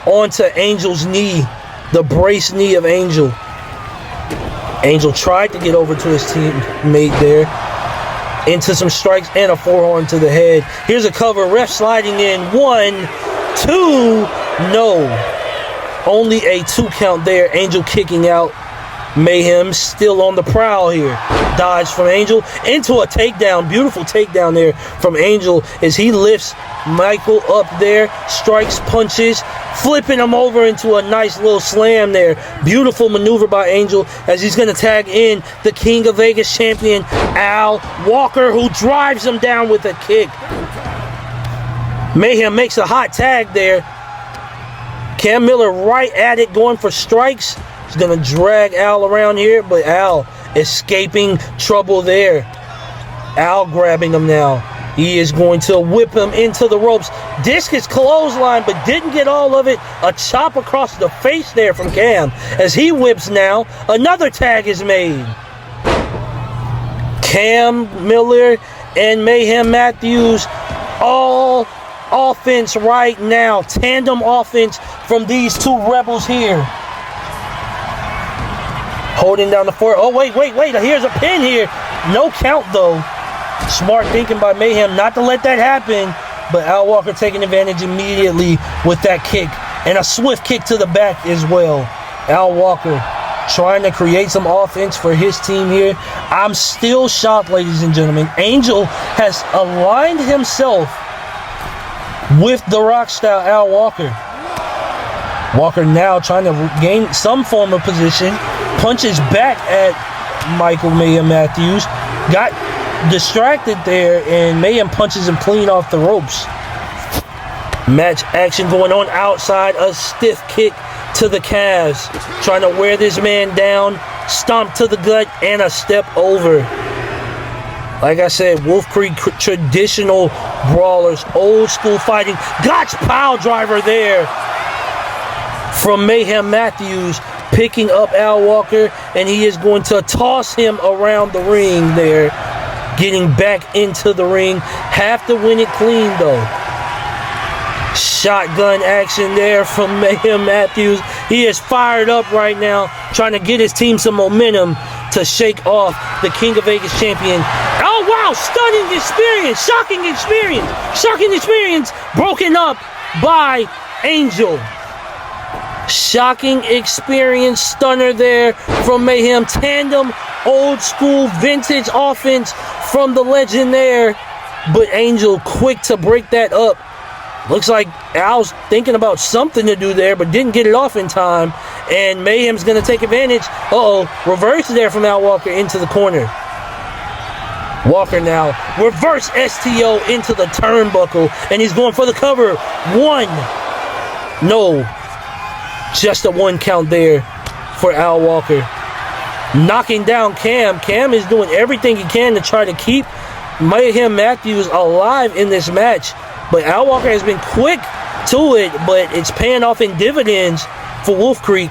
onto Angel's knee. The brace knee of Angel. Angel tried to get over to his teammate there. Into some strikes and a forearm to the head. Here's a cover. Ref sliding in. 1, 2. No. Only a 2 count there. Angel kicking out. Mayhem still on the prowl here. Dodge from Angel into a takedown. Beautiful takedown there from Angel as he lifts Michael up there. Strikes, punches, flipping him over into a nice little slam there. Beautiful maneuver by Angel as he's going to tag in the King of Vegas champion, Al Walker, who drives him down with a kick. Mayhem makes a hot tag there. Cam Miller right at it, going for strikes. He's going to drag Al around here, but Al escaping trouble there. Al grabbing him now. He is going to whip him into the ropes. Discus clothesline, but didn't get all of it. A chop across the face there from Cam. As he whips now, another tag is made. Cam Miller and Mayhem Matthews, all offense right now. Tandem offense from these 2 rebels here. Holding down the fort. Oh, wait. Here's a pin here. No count, though. Smart thinking by Mayhem not to let that happen. But Al Walker taking advantage immediately with that kick. And a swift kick to the back as well. Al Walker trying to create some offense for his team here. I'm still shocked, ladies and gentlemen. Angel has aligned himself with the Rock style Al Walker. Walker now trying to gain some form of position. Punches back at Michael Mayhem Matthews. Got distracted there, and Mayhem punches him clean off the ropes. Match action going on outside. A stiff kick to the calves. Trying to wear this man down. Stomp to the gut and a step over. Like I said, Wolf Creek traditional brawlers. Old school fighting. Gotch pile driver there from Mayhem Matthews. Picking up Al Walker, and he is going to toss him around the ring there. Getting back into the ring. Have to win it clean, though. Shotgun action there from Mayhem Matthews. He is fired up right now, trying to get his team some momentum to shake off the King of Vegas champion. Oh, wow. Stunning experience. Shocking experience. Shocking experience. Broken up by Angel. Shocking experience stunner there from Mayhem. Tandem, old school, vintage offense from the legend there. But Angel quick to break that up. Looks like Al's thinking about something to do there, but didn't get it off in time. And Mayhem's going to take advantage. Reverse there from Al Walker into the corner. Walker now, reverse STO into the turnbuckle. And he's going for the cover. 1. No. Just a 1 count there for Al Walker. Knocking down Cam. Cam is doing everything he can to try to keep Mayhem Matthews alive in this match. But Al Walker has been quick to it, but it's paying off in dividends for Wolf Creek.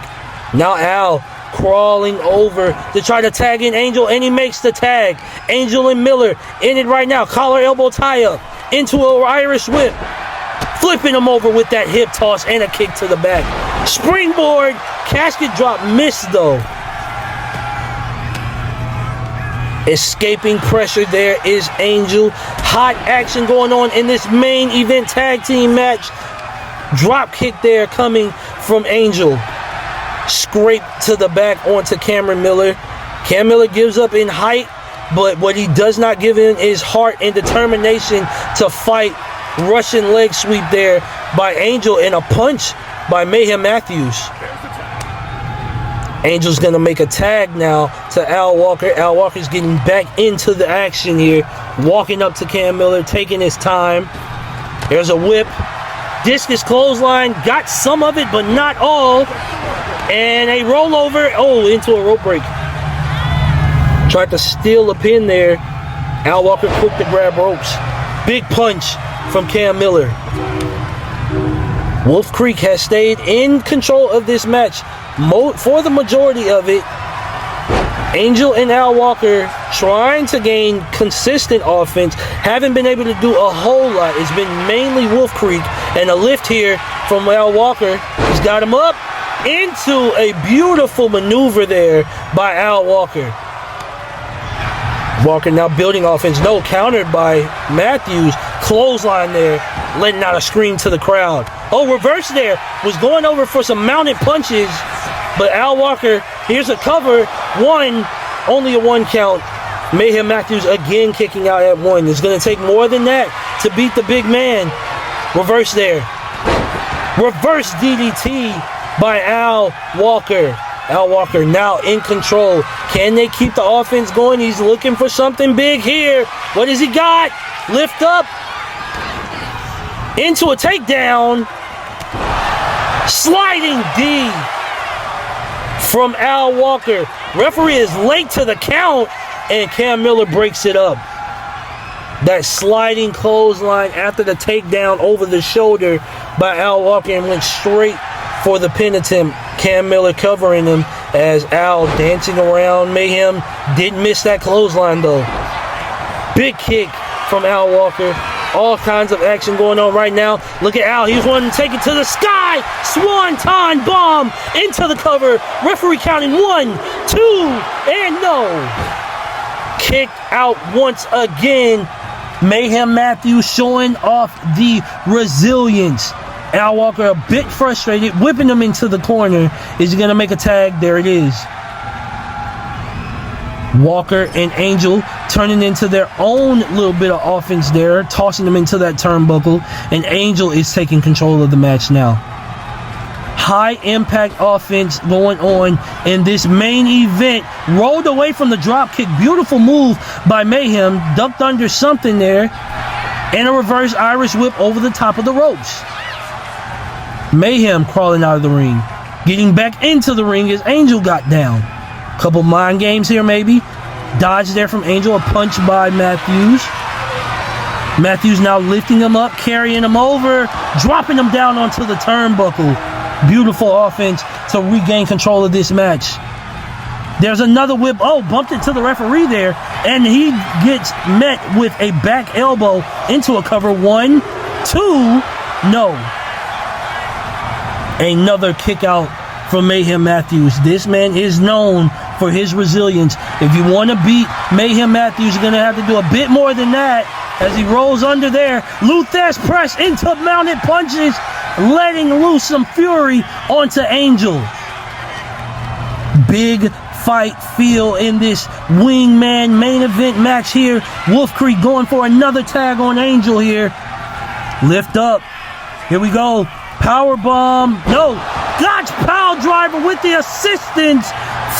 Now Al crawling over to try to tag in Angel, and he makes the tag. Angel and Miller in it right now. Collar elbow tie up into an Irish whip. Flipping him over with that hip toss and a kick to the back. Springboard, casket drop, missed though. Escaping pressure there is Angel. Hot action going on in this main event tag team match. Drop kick there coming from Angel. Scrape to the back onto Cameron Miller. Cam Miller gives up in height, but what he does not give in is heart and determination to fight. Russian leg sweep there by Angel and a punch by Mayhem Matthews. Angel's going to make a tag now to Al Walker. Al Walker's getting back into the action here. Walking up to Cam Miller, taking his time. There's a whip. Discus clothesline. Got some of it, but not all. And a rollover. Into a rope break. Tried to steal a pin there. Al Walker quick to grab ropes. Big punch from Cam Miller. Wolf Creek has stayed in control of this match for the majority of it. Angel and Al Walker trying to gain consistent offense. Haven't been able to do a whole lot. It's been mainly Wolf Creek, and a lift here from Al Walker. He's got him up into a beautiful maneuver there by Al Walker. Walker now building offense. No, countered by Matthews. Clothesline there, letting out a scream to the crowd. Oh, reverse there. Was going over for some mounted punches, but Al Walker, here's a cover. One, only a 1 count. Mayhem Matthews again kicking out at 1. It's going to take more than that to beat the big man. Reverse there. Reverse DDT by Al Walker. Al Walker now in control. Can they keep the offense going? He's looking for something big here. What has he got? Lift up. Into a takedown. Sliding D from Al Walker. Referee is late to the count, and Cam Miller breaks it up. That sliding clothesline after the takedown over the shoulder by Al Walker, and went straight for the pin attempt. Cam Miller covering him as Al dancing around Mayhem. Didn't miss that clothesline though. Big kick from Al Walker. All kinds of action going on right now. Look at Al. He's wanting to take it to the sky. Swanton bomb into the cover. Referee counting 1, 2, and no. Kicked out once again. Mayhem Matthews showing off the resilience. Al Walker a bit frustrated, whipping him into the corner. Is he going to make a tag? There it is. Walker and Angel turning into their own little bit of offense there, tossing them into that turnbuckle, and Angel is taking control of the match now. High impact offense going on in this main event. Rolled away from the drop kick. Beautiful move by Mayhem. Ducked under something there, and a reverse Irish whip over the top of the ropes. Mayhem crawling out of the ring. Getting back into the ring as Angel got down. Couple mind games here maybe. Dodge there from Angel. A punch by Matthews. Matthews now lifting him up, carrying him over, dropping him down onto the turnbuckle. Beautiful offense to regain control of this match. There's another whip. Oh, bumped into the referee there, and he gets met with a back elbow into a cover. 1, 2, no. Another kick out from Mayhem Matthews. This man is known for his resilience. If you want to beat Mayhem Matthews, you're going to have to do a bit more than that. As he rolls under there, Luthes press into mounted punches, letting loose some fury onto Angel. Big fight feel in this Wingman main event match here. Wolf Creek going for another tag on Angel here. Lift up. Here we go. Power bomb. No. Gotch pile driver with the assistance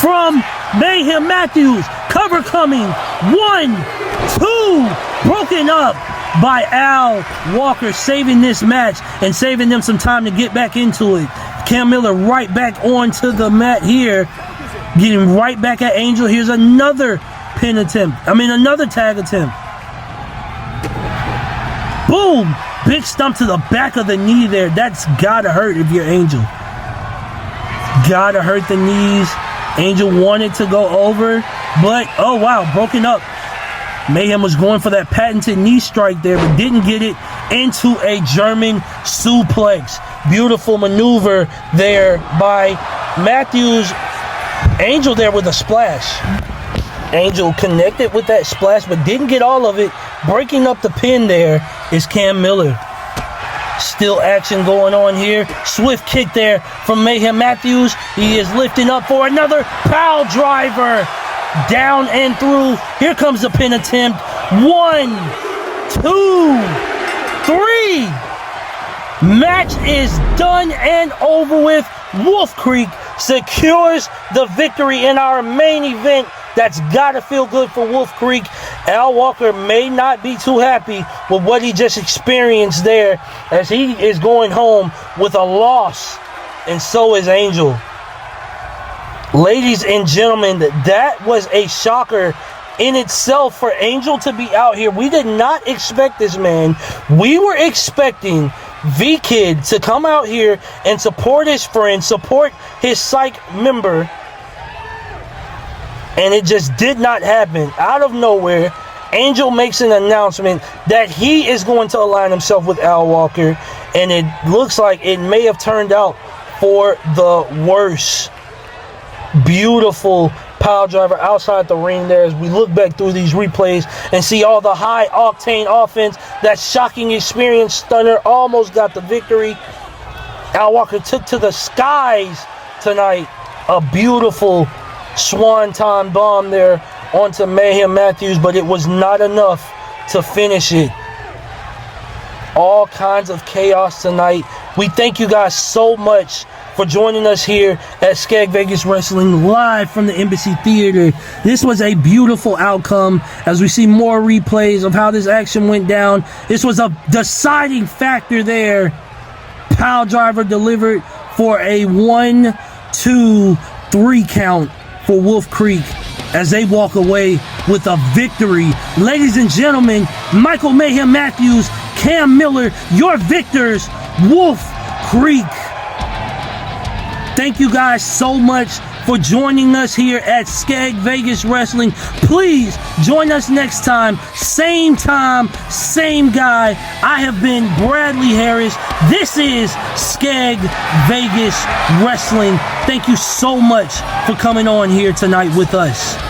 from Mayhem Matthews. Cover coming. 1, 2. Broken up by Al Walker, saving this match and saving them some time to get back into it. Cam Miller right back onto the mat here. Getting right back at Angel. Here's another pin attempt. Another tag attempt. Boom. Big stump to the back of the knee there. That's gotta hurt if you're Angel. Gotta hurt the knees. Angel wanted to go over, but oh wow, broken up. Mayhem was going for that patented knee strike there, but didn't get it into a German suplex. Beautiful maneuver there by Matthews. Angel there with a splash. Angel connected with that splash, but didn't get all of it. Breaking up the pin there is Cam Miller. Still action going on here. Swift kick there from Mayhem Matthews. He is lifting up for another pile driver. Down and through. Here comes the pin attempt. 1, 2, 3. Match is done and over with. Wolf Creek secures the victory in our main event. That's gotta feel good for Wolf Creek. Al Walker may not be too happy with what he just experienced there, as he is going home with a loss, and so is Angel. Ladies and gentlemen, that was a shocker in itself for Angel to be out here. We did not expect this, man. We were expecting V-Kid to come out here and support his friend, support his psych member, and it just did not happen. Out of nowhere, Angel makes an announcement that he is going to align himself with Al Walker, and it looks like it may have turned out for the worse. Beautiful pile driver outside the ring there as we look back through these replays and see all the high octane offense. That shocking experience stunner almost got the victory. Al Walker took to the skies tonight. A beautiful swanton bomb there onto Mayhem Matthews, but it was not enough to finish it. All kinds of chaos tonight. We thank you guys so much for joining us here at Skeg Vegas Wrestling, live from the Embassy Theater. This was a beautiful outcome as we see more replays of how this action went down. This was a deciding factor there. Pile driver delivered for a 1, 2, 3 count for Wolf Creek as they walk away with a victory. Ladies and gentlemen, Michael Mayhem Matthews, Cam Miller, your victors, Wolf Creek. Thank you guys so much for joining us here at Skeg Vegas Wrestling. Please join us next time, same guy. I have been Bradley Harris. This is Skeg Vegas Wrestling. Thank you so much for coming on here tonight with us.